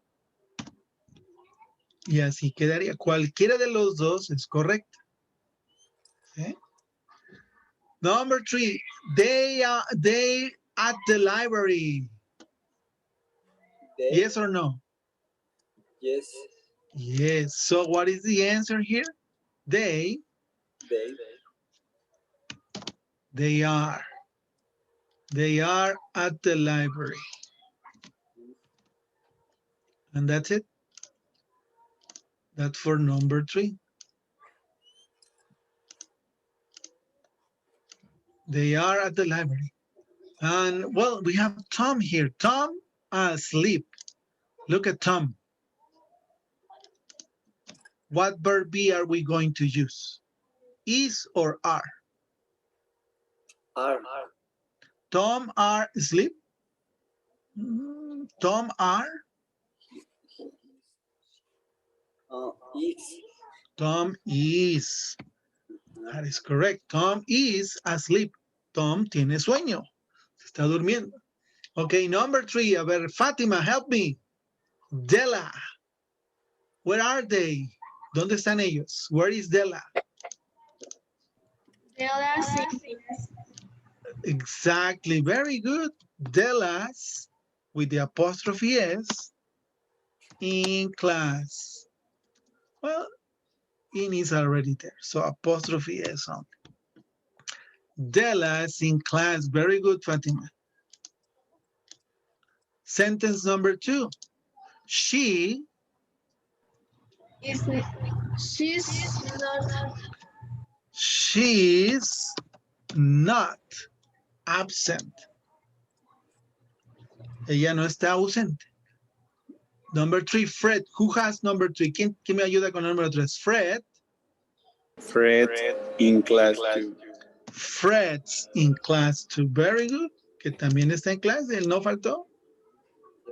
Y así quedaría. Cualquiera de los dos es correcto. ¿Eh? Number 3, they at the library. Yes or no? Yes. Yes. So what is the answer here? They are. They are at the library. And that's it. That's for number 3. They are at the library. And well, we have Tom here. Tom asleep. Look at Tom. What verb be are we going to use? Is or are? Are. Tom are asleep. Tom are. Is. Tom is. That is correct. Tom is asleep. Tom tiene sueño. Se está durmiendo. Okay, number 3. A ver, Fátima, help me. Della. Where are they? ¿Dónde están ellos? Where is Della? Exactly. Very good. Della's with the apostrophe S in class. Well, in is already there. So apostrophe S on. Della's in class. Very good, Fatima. Sentence number 2. She's not absent. Ella no está ausente. Number 3, Fred. Who has number 3? ¿Quién me ayuda con el número 3? Fred. Fred in class 2. Fred's in class 2. Very good. Que también está en clase. Él no faltó.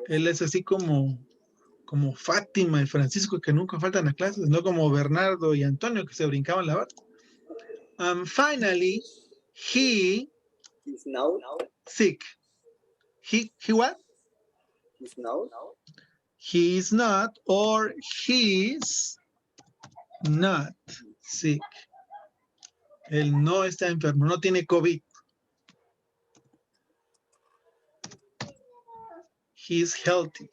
Él es así como Fátima y Francisco, que nunca faltan a clases, no como Bernardo y Antonio, que se brincaban la barra. Finally, he Is now. sick. He what? Is now. He is not, or he's not sick. Él no está enfermo, no tiene COVID. He's healthy.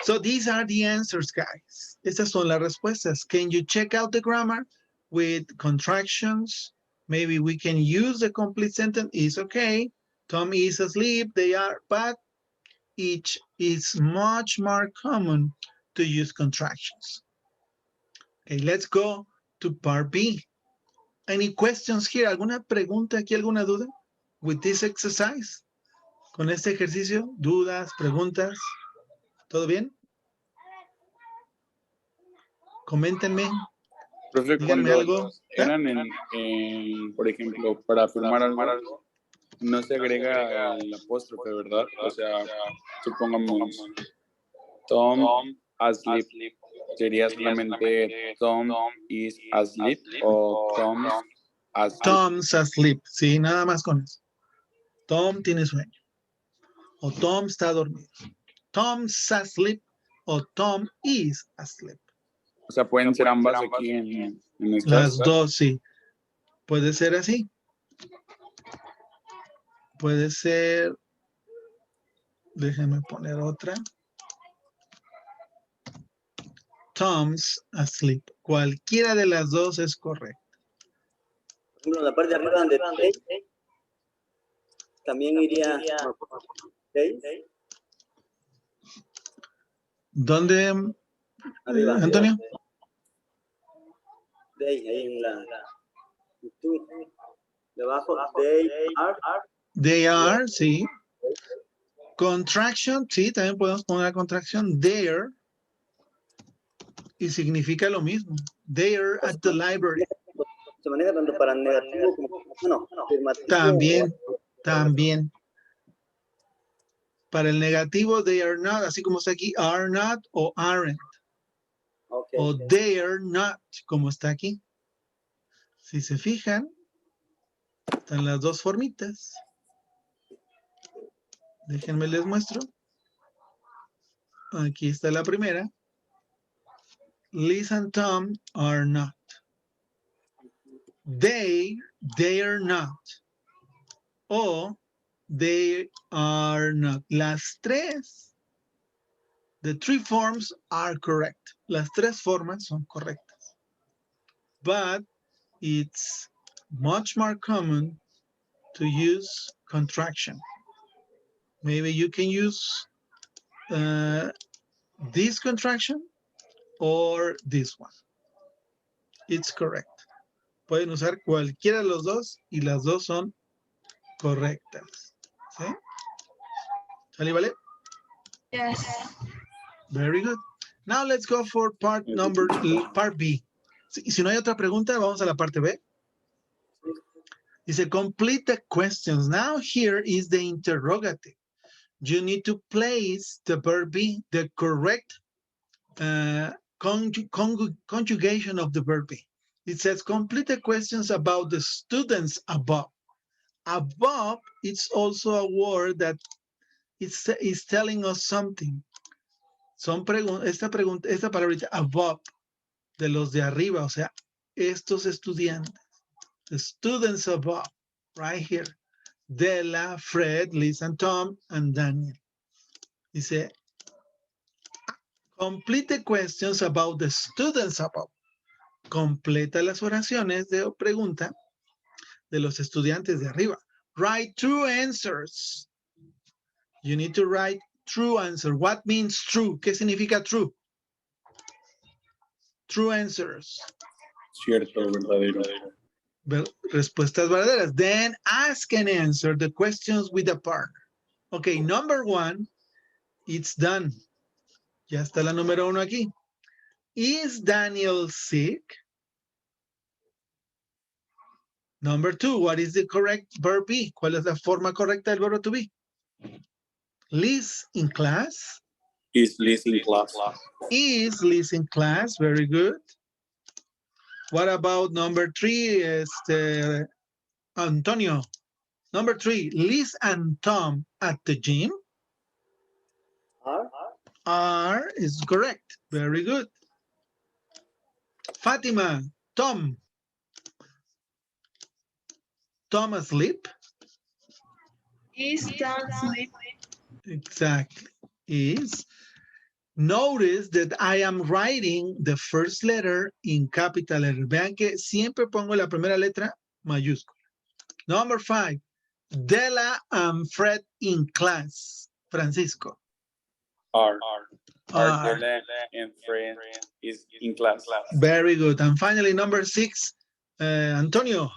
So these are the answers, guys. Estas son las respuestas. Can you check out the grammar with contractions? Maybe we can use the complete sentence. It's okay. Tom is asleep. They are, but each is much more common to use contractions. Okay, let's go to part B. Any questions here? ¿Alguna pregunta aquí? ¿Alguna duda? With this exercise? Con este ejercicio, dudas, preguntas. ¿Todo bien? Coméntenme. Profe, Díganme cuando algo. eran por ejemplo, para firmar algo, no se agrega el apóstrofe, ¿verdad? O sea, supongamos, Tom asleep. ¿Sería solamente Tom is asleep o Tom's asleep? Tom's asleep. Sí, nada más con eso. Tom tiene sueño. O Tom está dormido. Tom's asleep o Tom is asleep. O sea, pueden ser ambas aquí en estas. Las dos, sí. Puede ser así. Puede ser. Déjenme poner otra. Tom's asleep. Cualquiera de las dos es correcta. Por ejemplo, la parte de arriba donde también iría. ¿Dónde, Arriba. Antonio? Ahí en la. Debajo. They are, sí. Contraction, sí, también podemos poner la contracción. There. Y significa lo mismo. They're at the library. Se maneja tanto para negativo como afirmativo. También. Para el negativo, they are not, así como está aquí, are not o aren't. Okay. o they're not, como está aquí. Si se fijan, están las dos formitas. Déjenme les muestro. Aquí está la primera. Liz and Tom are not. They're not. O they are not. Las tres. The three forms are correct. Las tres formas son correctas. But it's much more common to use contraction. Maybe you can use this contraction or this one. It's correct. Pueden usar cualquiera de los dos y las dos son correctas. ¿Sí? ¿Sale, vale? Yes. Very good. Now let's go for part B. Si no hay otra pregunta, vamos a la parte B. Dice, complete the questions. Now here is the interrogative. You need to place the verb be, the correct conjugation of the verb be. It says, complete the questions about the students above. Above, it's also a word that is telling us something. Esta palabrita, above, de los de arriba, o sea, estos estudiantes. The students above, right here. Della, Fred, Liz, and Tom, and Daniel. Dice, complete the questions about the students above. Completa las oraciones de pregunta de los estudiantes de arriba. Write true answers. You need to write true answer. What means true? ¿Qué significa true? True answers. Cierto, verdadero. Respuestas verdaderas. Then ask and answer the questions with a partner. Okay, number one, it's done. Ya está la número uno aquí. Is Daniel sick? Number two, what is the correct verb be? ¿Cuál es la forma correcta del verbo to be? Liz in class? Is Liz in class? Is Liz in class? Very good. What about number three? Antonio. Number three, Liz and Tom at the gym? Are is correct. Very good. Fatima, Tom asleep? Is Tom asleep? Exactly. Is. Notice that I am writing the first letter in capital letter. Vean que siempre pongo la primera letra mayúscula. Number five, Della and Fred in class. Francisco. Are Della and Fred is in class. Very good. And finally, number six, Antonio.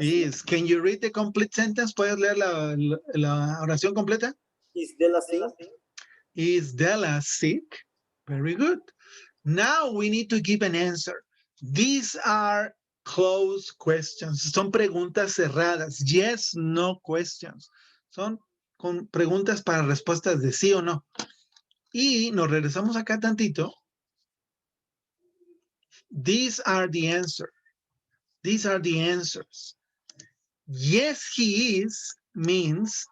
Is. Can you read the complete sentence? ¿Puedes leer la oración completa? Is Della sick? Is Della sick? Very good. Now we need to give an answer. These are closed questions. Son preguntas cerradas. Yes, no questions. Son con preguntas para respuestas de sí o no. Y nos regresamos acá tantito. These are the answers. These are the answers. Yes, he is means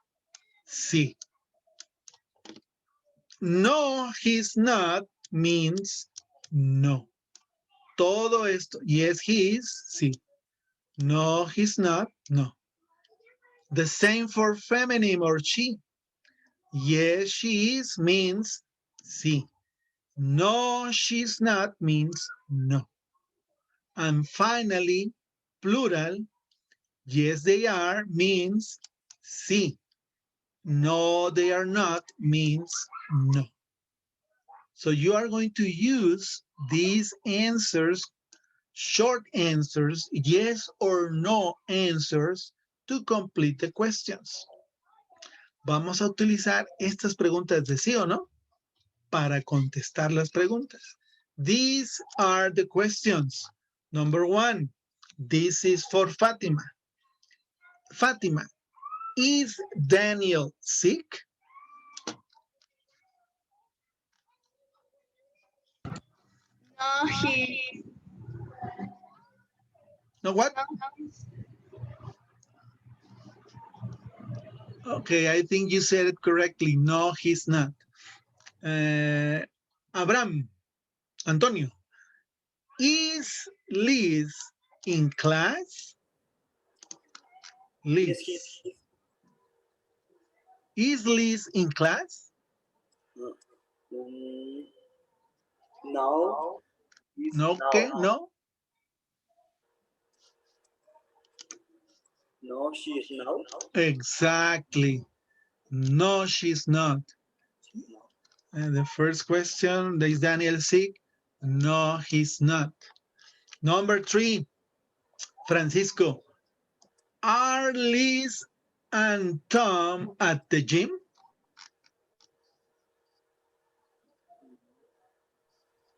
sí. No, he's not means no. Todo esto, yes, he is, sí. No, he's not, no. The same for feminine or she. Yes, she is means sí. No, she's not means no. And finally, plural, yes, they are means sí. No, they are not means no. So you are going to use these answers, short answers, yes or no answers, to complete the questions. Vamos a utilizar estas preguntas de sí o no para contestar las preguntas. These are the questions. Number one, this is for Fatima. Fatima, is Daniel sick? No, he. No, what? Okay, I think you said it correctly. No, he's not. Abraham, Antonio, is Liz in class? Liz. Yes, he Is Liz in class? um, no. He's No, now. okay, no. No, she is now. Exactly. No, she's not. And the first question, is Daniel sick? No, he's not. Number 3, Francisco. Are Liz and Tom at the gym?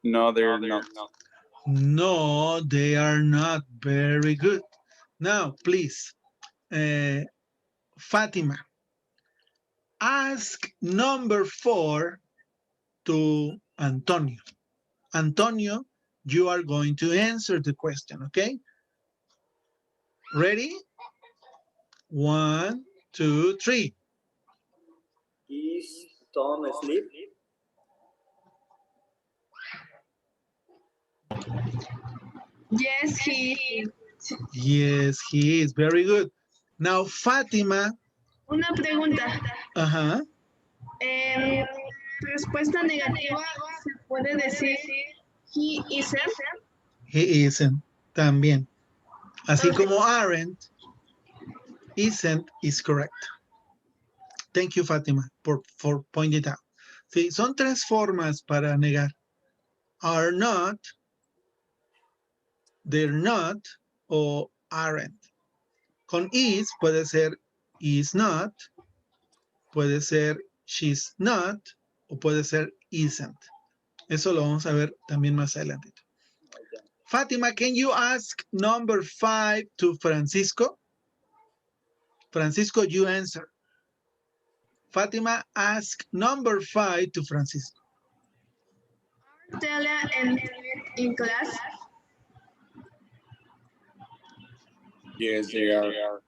No, they're not. No, they are not. Very good. Now, please, Fatima, ask number 4 to Antonio. Antonio, you are going to answer the question, okay? Ready? 1, 2, 3. Is Tom asleep? Yes, he. Yes, he is. Very good. Now, Fatima. Una pregunta. Ajá. En respuesta negativa se puede decir he isn't. He isn't. También. Así como aren't, isn't is correct. Thank you, Fatima, for pointing it out. Sí, son 3 formas para negar. Are not, they're not, o aren't. Con is puede ser is not, puede ser she's not, o puede ser isn't. Eso lo vamos a ver también más adelante. Fatima, can you ask number 5 to Francisco? Francisco, you answer. Fatima, ask number 5 to Francisco. Stella and in class. Yes, they are.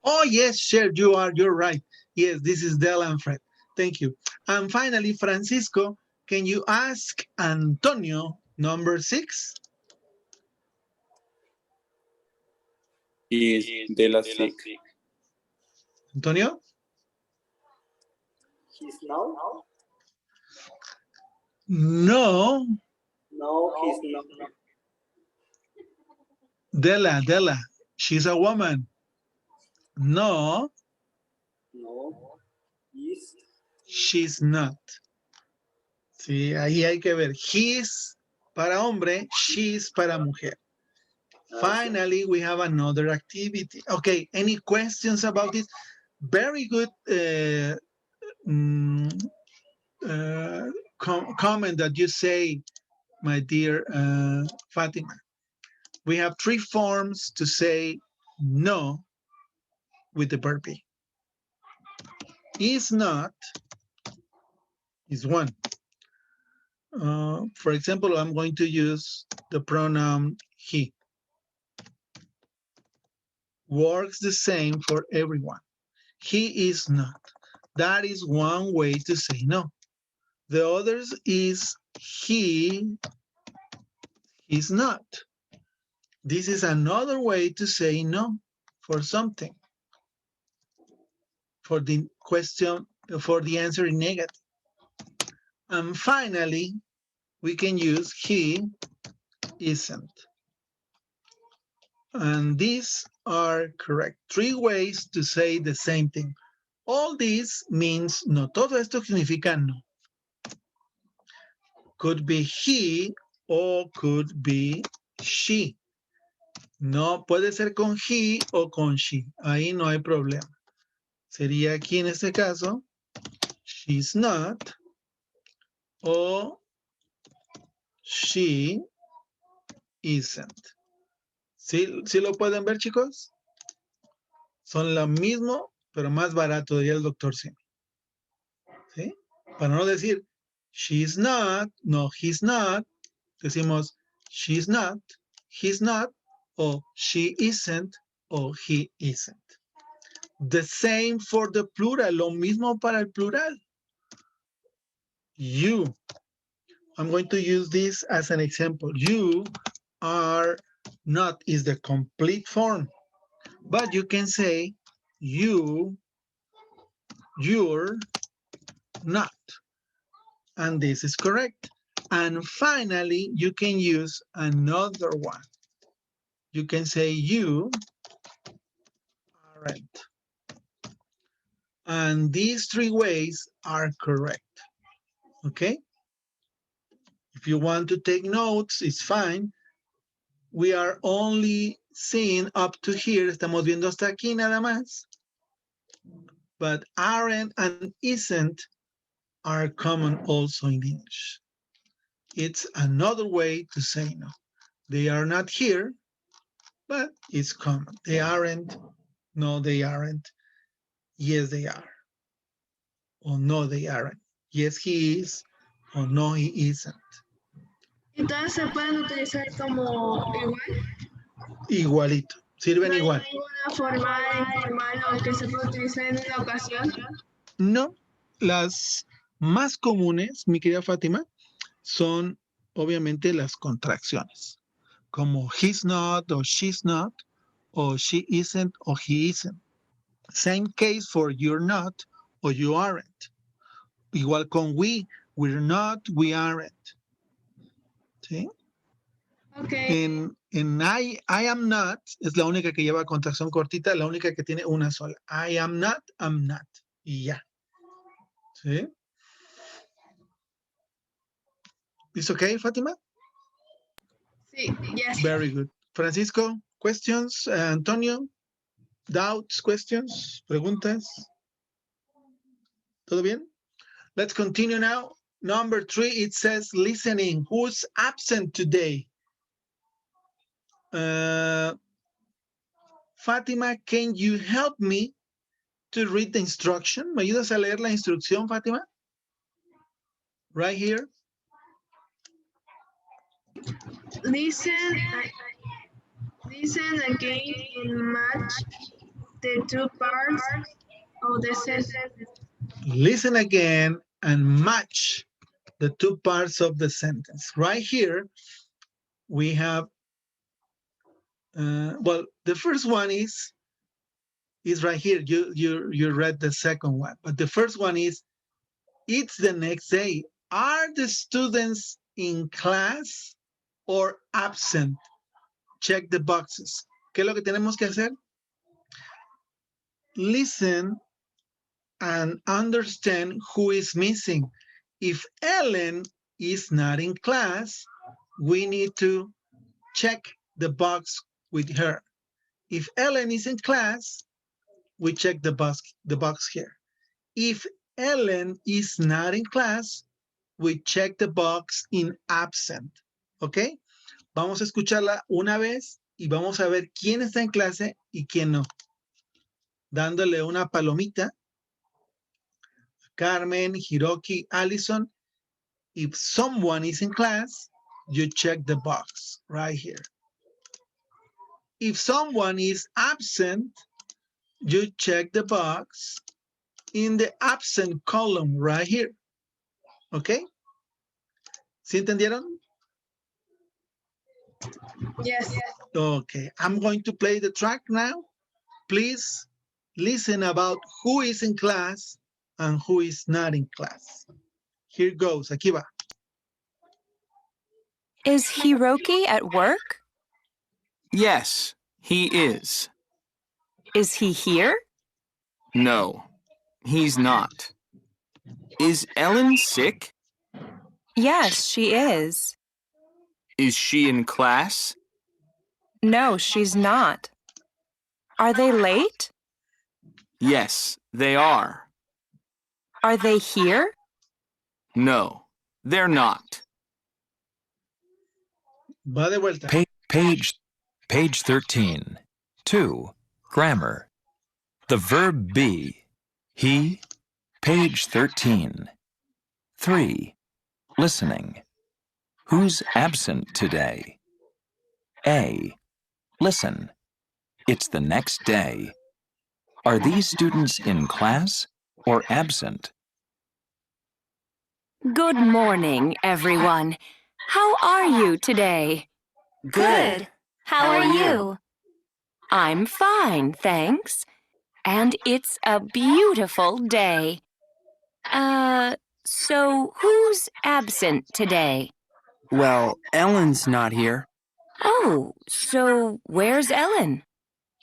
Oh, yes, sure, you are. You're right. Yes, this is Della and Fred. Thank you. And finally, Francisco, can you ask Antonio number 6? Is de la sick. Antonio? He's now? No. No, he's not. Della, she's a woman. No, No, is she's not. Sí, ahí hay que ver. He's para hombre, she's para mujer. Finally, we have another activity. Okay, any questions about this? Very good comment that you say, my dear Fatima. We have 3 forms to say no with the verb be. Is not is one. For example, I'm going to use the pronoun he. Works the same for everyone. He is not. That is one way to say no. The others is he is not. This is another way to say no for something. For the question, for the answer in negative. And finally, we can use he isn't. And these are correct. 3 ways to say the same thing. All this means no. Todo esto significa no. Could be he or could be she. No, puede ser con he o con she. Ahí no hay problema. Sería aquí en este caso, she's not o she isn't. ¿Sí lo pueden ver, chicos? Son lo mismo, pero más barato, diría el doctor Simi. ¿Sí? Para no decir She's not. No, he's not. Decimos, she's not, he's not, o she isn't, o he isn't. The same for the plural, lo mismo para el plural. You. I'm going to use this as an example. You are not is the complete form. But you can say you're not. And this is correct. And finally, you can use another one. You can say you aren't. And these three ways are correct. Okay? If you want to take notes, it's fine. We are only seeing up to here. Estamos viendo hasta aquí nada más. But aren't and isn't are common also in English. It's another way to say no. They are not here, but it's common. They aren't. No, they aren't. Yes, they are. Or no, they aren't. Yes, he is. Or no, he isn't. ¿Y todas se pueden utilizar como igual? Igualito. Sirven ¿No hay igual. ninguna formal, informal o que se pueda utilizar en una ocasión? No, las más comunes, mi querida Fátima, son obviamente las contracciones, como he's not, or she's not, or she isn't, or he isn't. Same case for you're not, or you aren't. Igual con we're not, we aren't. ¿Sí? Okay. En I am not es la única que lleva contracción cortita, la única que tiene una sola. I am not, I'm not. Y ya. ¿Sí? ¿Is okay, Fátima? Sí, yes. Very good. Francisco, questions? Antonio, doubts, questions, preguntas? ¿Todo bien? Let's continue now. Number 3, it says listening. Who's absent today? Fátima, can you help me to read the instruction? ¿Me ayudas a leer la instrucción, Fátima? Right here. Listen again and match the two parts of the sentence. Listen again and match the two parts of the sentence. Right here, we have, well, the first one is right here. You read the second one, but the first one is, it's the next day. Are the students in class or absent? Check the boxes. ¿Qué es lo que tenemos que hacer? Listen and understand who is missing. If Ellen is not in class, we need to check the box with her. If Ellen is in class, we check the box here. If Ellen is not in class, we check the box in absent. ¿Ok? Vamos a escucharla una vez y vamos a ver quién está en clase y quién no. Dándole una palomita. Carmen, Hiroki, Allison. If someone is in class, you check the box right here. If someone is absent, you check the box in the absent column right here. ¿Ok? ¿Sí entendieron? Yes. Okay, I'm going to play the track now. Please listen about who is in class and who is not in class. Here goes, aquí va. Is Hiroki at work? Yes, he is. Is he here? No, he's not. Is Ellen sick? Yes, she is. Is she in class? No, she's not. Are they late? Yes, they are. Are they here? No, they're not. Va de vuelta. Page 13. 2. Grammar. The verb be. He. Page 13. 3. listening. Who's absent today? A. Listen. It's the next day. Are these students in class or absent? Good morning, everyone. How are you today? Good. How are you? I'm fine, thanks. And it's a beautiful day. So who's absent today? Well, Ellen's not here. Oh, so where's Ellen?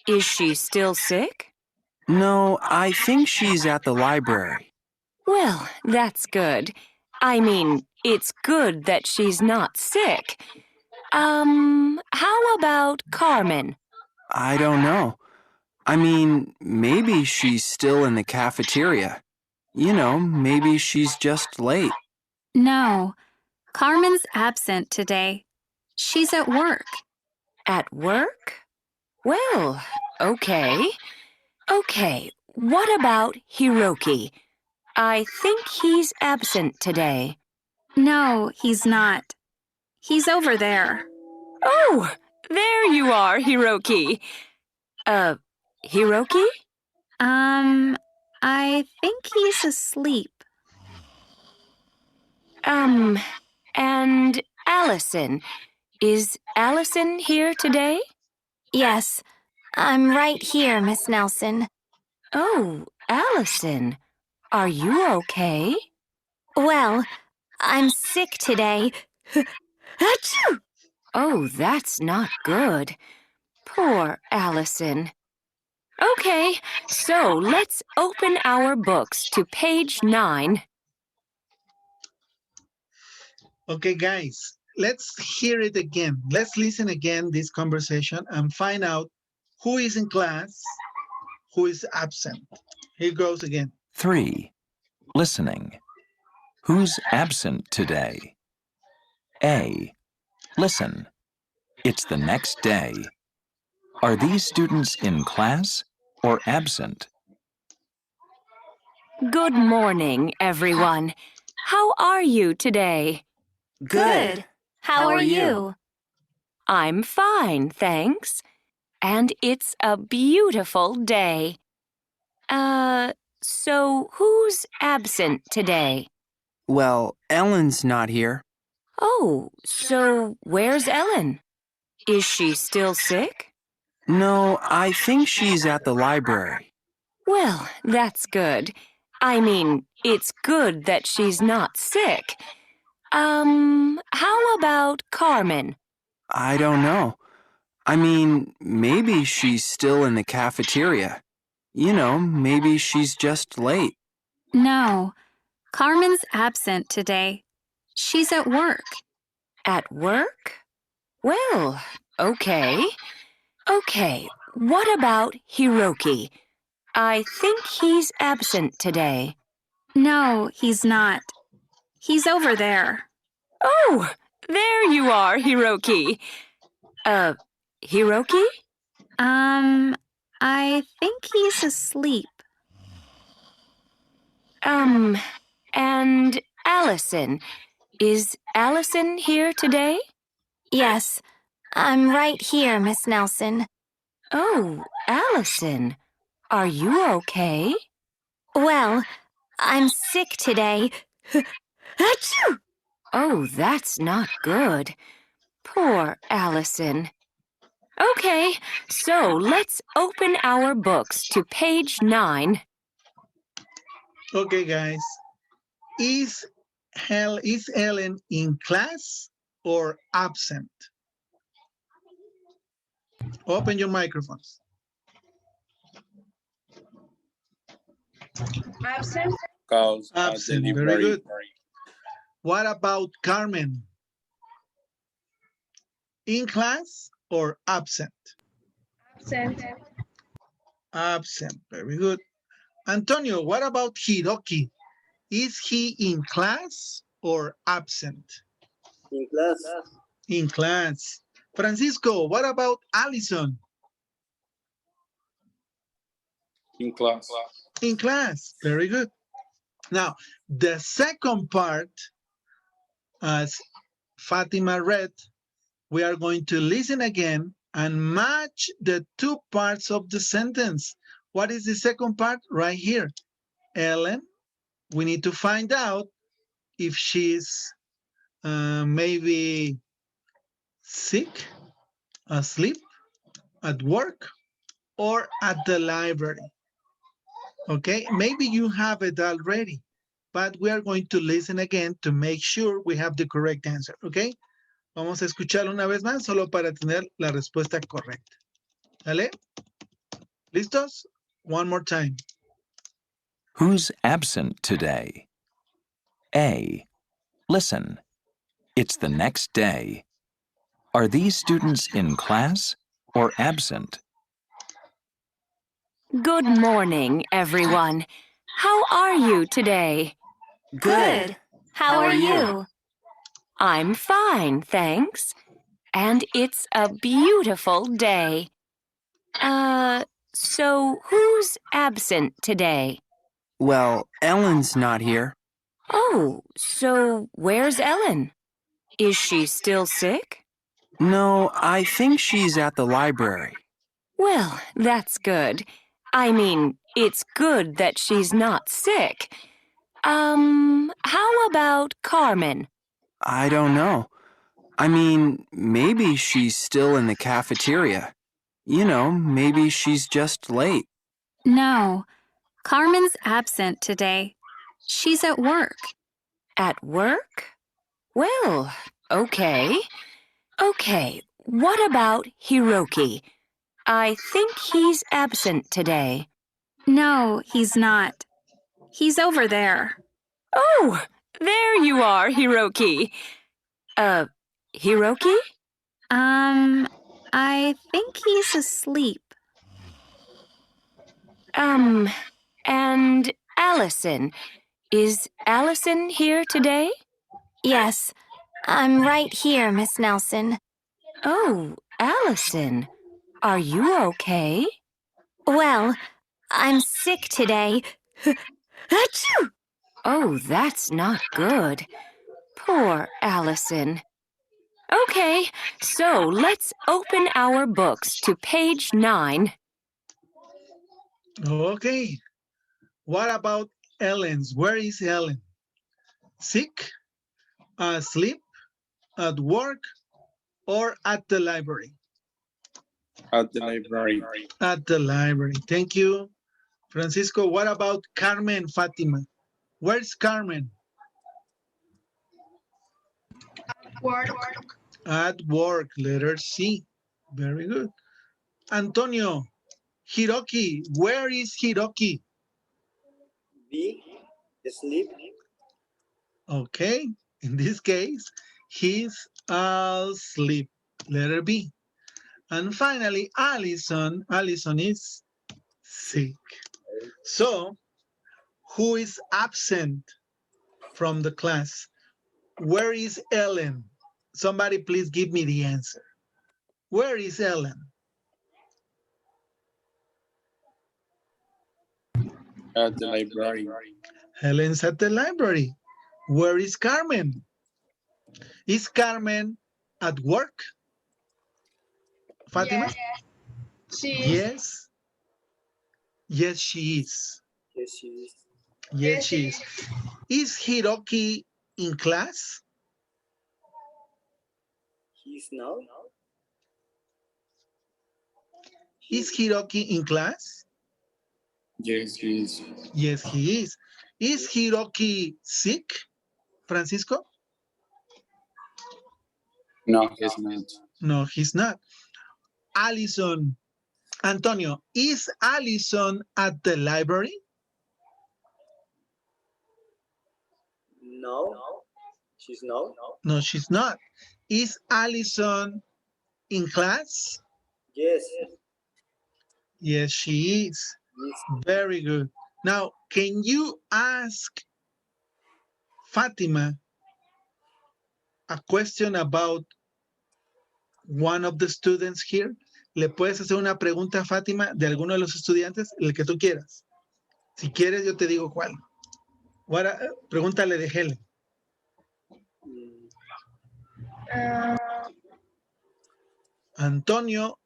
Is she still sick? No, I think she's at the library. Well, that's good. I mean, it's good that she's not sick. How about Carmen? I don't know. I mean, maybe she's still in the cafeteria. You know, maybe she's just late. No, Carmen's absent today. She's at work. At work? Well, okay. Okay, what about Hiroki? I think he's absent today. No, he's not. He's over there. Oh, there you are, Hiroki. Hiroki? I think he's asleep. And Allison. Is Allison here today? Yes, I'm right here, Miss Nelson. Oh, Allison. Are you okay? Well, I'm sick today. Achoo! Oh, that's not good. Poor Allison. Okay, so let's open our books to page 9. Okay, guys, let's hear it again. Let's listen again this conversation and find out who is in class, who is absent. Here goes again. 3. Listening. Who's absent today? A. Listen. It's the next day. Are these students in class or absent? Good morning, everyone. How are you today? Good. How are you? I'm fine, thanks. And it's a beautiful day. So who's absent today? Well, Ellen's not here. Oh, so where's Ellen? Is she still sick? No, I think she's at the library. Well, that's good. I mean, it's good that she's not sick. How about Carmen? I don't know. I mean, maybe she's still in the cafeteria. You know, maybe she's just late. No, Carmen's absent today. She's at work. At work? Well, okay. Okay, what about Hiroki? I think he's absent today. No, he's not. He's over there. Oh, there you are, Hiroki. Hiroki? I think he's asleep. And Allison. Is Allison here today? Yes, I'm right here, Miss Nelson. Oh, Allison. Are you okay? Well, I'm sick today. Achoo! Oh, that's not good. Poor Allison. Okay, so let's open our books to page 9. Okay, guys. Is Ellen in class or absent? Open your microphones. Absent. Cause Absent, very good. What about Carmen? In class or absent? Absent. Absent, very good. Antonio, what about Hiroki? Is he in class or absent? In class. In class. Francisco, what about Allison? In class. In class, very good. Now, the second part as Fatima read, we are going to listen again and match the two parts of the sentence. What is the second part? Right here. Ellen, we need to find out if she's maybe sick, asleep, at work, or at the library. Okay, maybe you have it already, but we are going to listen again to make sure we have the correct answer. Okay, vamos a escucharlo una vez más solo para tener la respuesta correcta. ¿Vale? ¿Listos? One more time. Who's absent today? A. Listen. It's the next day. Are these students in class or absent? Good morning, everyone. How are you today? Good. How are you? I'm fine, thanks. And it's a beautiful day. So who's absent today? Well, Ellen's not here. Oh, so where's Ellen? Is she still sick? No, I think she's at the library. Well, that's good. I mean, it's good that she's not sick. How about Carmen? I don't know. I mean, maybe she's still in the cafeteria. You know, maybe she's just late. No, Carmen's absent today. She's at work. At work? Well, okay. Okay, what about Hiroki? I think he's absent today. No, he's not. He's over there. Oh, there you are, Hiroki. Hiroki? I think he's asleep. And Allison. Is Allison here today? Yes, I'm right here, Miss Nelson. Oh, Allison. Are you okay? Well, I'm sick today. Achoo! Oh, that's not good. Poor Allison. Okay, so let's open our books to page 9. Okay. What about Ellen's? Where is Ellen? Sick, asleep, at work, or at the library? At the library. At the library. Thank you. Francisco, what about Carmen, Fatima? Where's Carmen? Work. At work, letter C. Very good. Antonio, Hiroki, where is Hiroki? B, sleep. Okay, in this case, he's asleep, letter B. And finally, Allison is sick. So, who is absent from the class? Where is Ellen? Somebody please give me the answer. Where is Ellen? At the library. Helen's at the library. Where is Carmen? Is Carmen at work? Fatima? Yes. Yes, she is. Yes, she is. Yes, she is. Is Hiroki in class? He's now. Is Hiroki in class? Yes, he is. Yes, he is. Is Hiroki sick, Francisco? No, he's not. No, he's not. Allison, Antonio, is Allison at the library? No, she's not. No, she's not. Is Allison in class? Yes. Yes, she is. Yes. Very good. Now, can you ask Fatima a question about one of the students here? ¿Le puedes hacer una pregunta a Fátima de alguno de los estudiantes? El que tú quieras. Si quieres, yo te digo cuál. Ahora, pregúntale de Helen. Antonio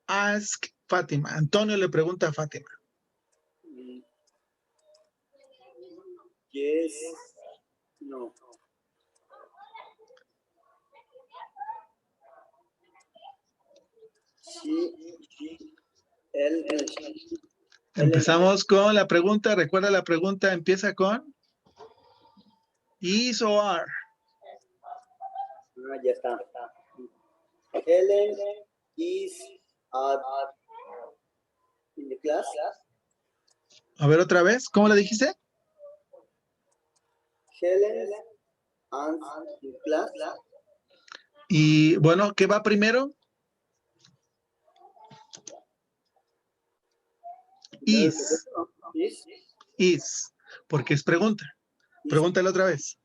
ask Fátima. Antonio le pregunta a Fátima. Yes. No. Empezamos con la pregunta. Recuerda, la pregunta empieza con is o are. Ya está. Helen is in the class. A ver otra vez. ¿Cómo le dijiste? Helen and in class. Y bueno, ¿qué va primero? Is. Is. Porque es pregunta. Pregúntale otra vez.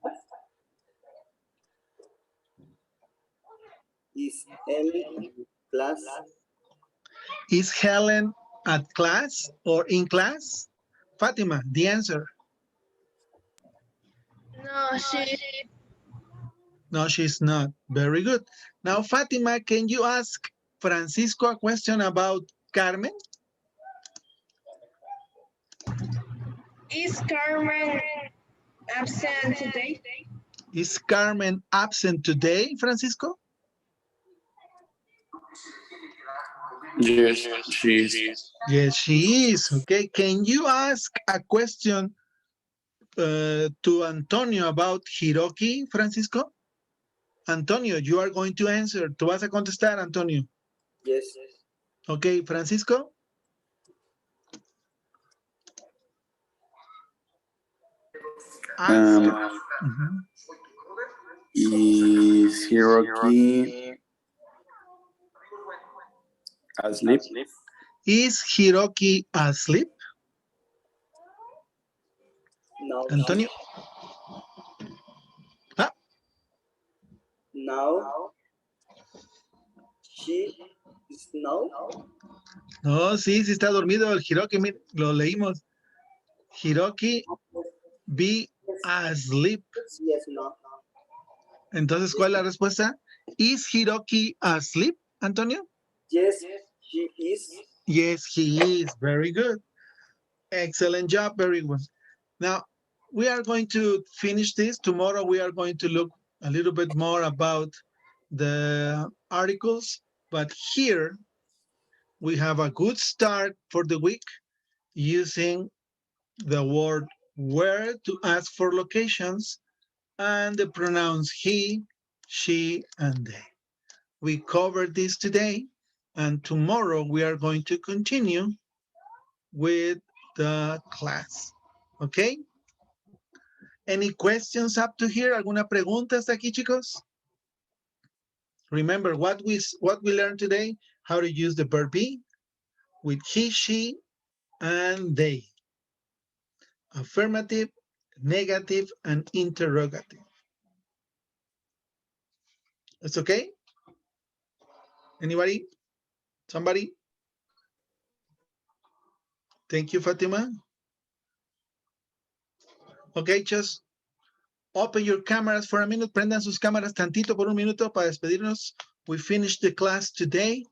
Is Helen in class? Is Helen at class or in class? Fatima, the answer. No, she's not. Very good. Now, Fatima, can you ask Francisco a question about Carmen? Is Carmen absent today? Is Carmen absent today, Francisco? Yes, she is. Yes, she is. Okay. Can you ask a question to Antonio about Hiroki, Francisco? Antonio, you are going to answer. Tú vas a contestar, Antonio. Yes. Okay, Francisco. Is Hiroki asleep? Is Hiroki asleep? No. Antonio. Now. She is now. No, sí está dormido el Hiroki. Mira, lo leímos. Hiroki be asleep. Yes, no. Entonces, ¿cuál es la respuesta? Is Hiroki asleep, Antonio? Yes, she is. Yes, he is. Very good. Excellent job, everyone. Now, we are going to finish this. Tomorrow, we are going to look a little bit more about the articles. But here, we have a good start for the week using the word where to ask for locations and the pronouns he, she, and they. We covered this today, and tomorrow we are going to continue with the class. Okay? Any questions up to here? ¿Alguna pregunta hasta aquí, chicos? Remember what we learned today, how to use the verb be with he, she, and they. Affirmative, negative, and interrogative. It's okay? Anybody? Somebody? Thank you, Fatima. Okay, just open your cameras for a minute. Prendan sus cámaras tantito por un minuto para despedirnos. We finished the class today.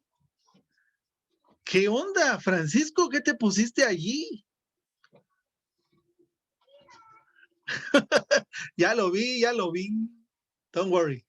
¿Qué onda, Francisco? ¿Qué te pusiste allí? Ya lo vi, ya lo vi. Don't worry.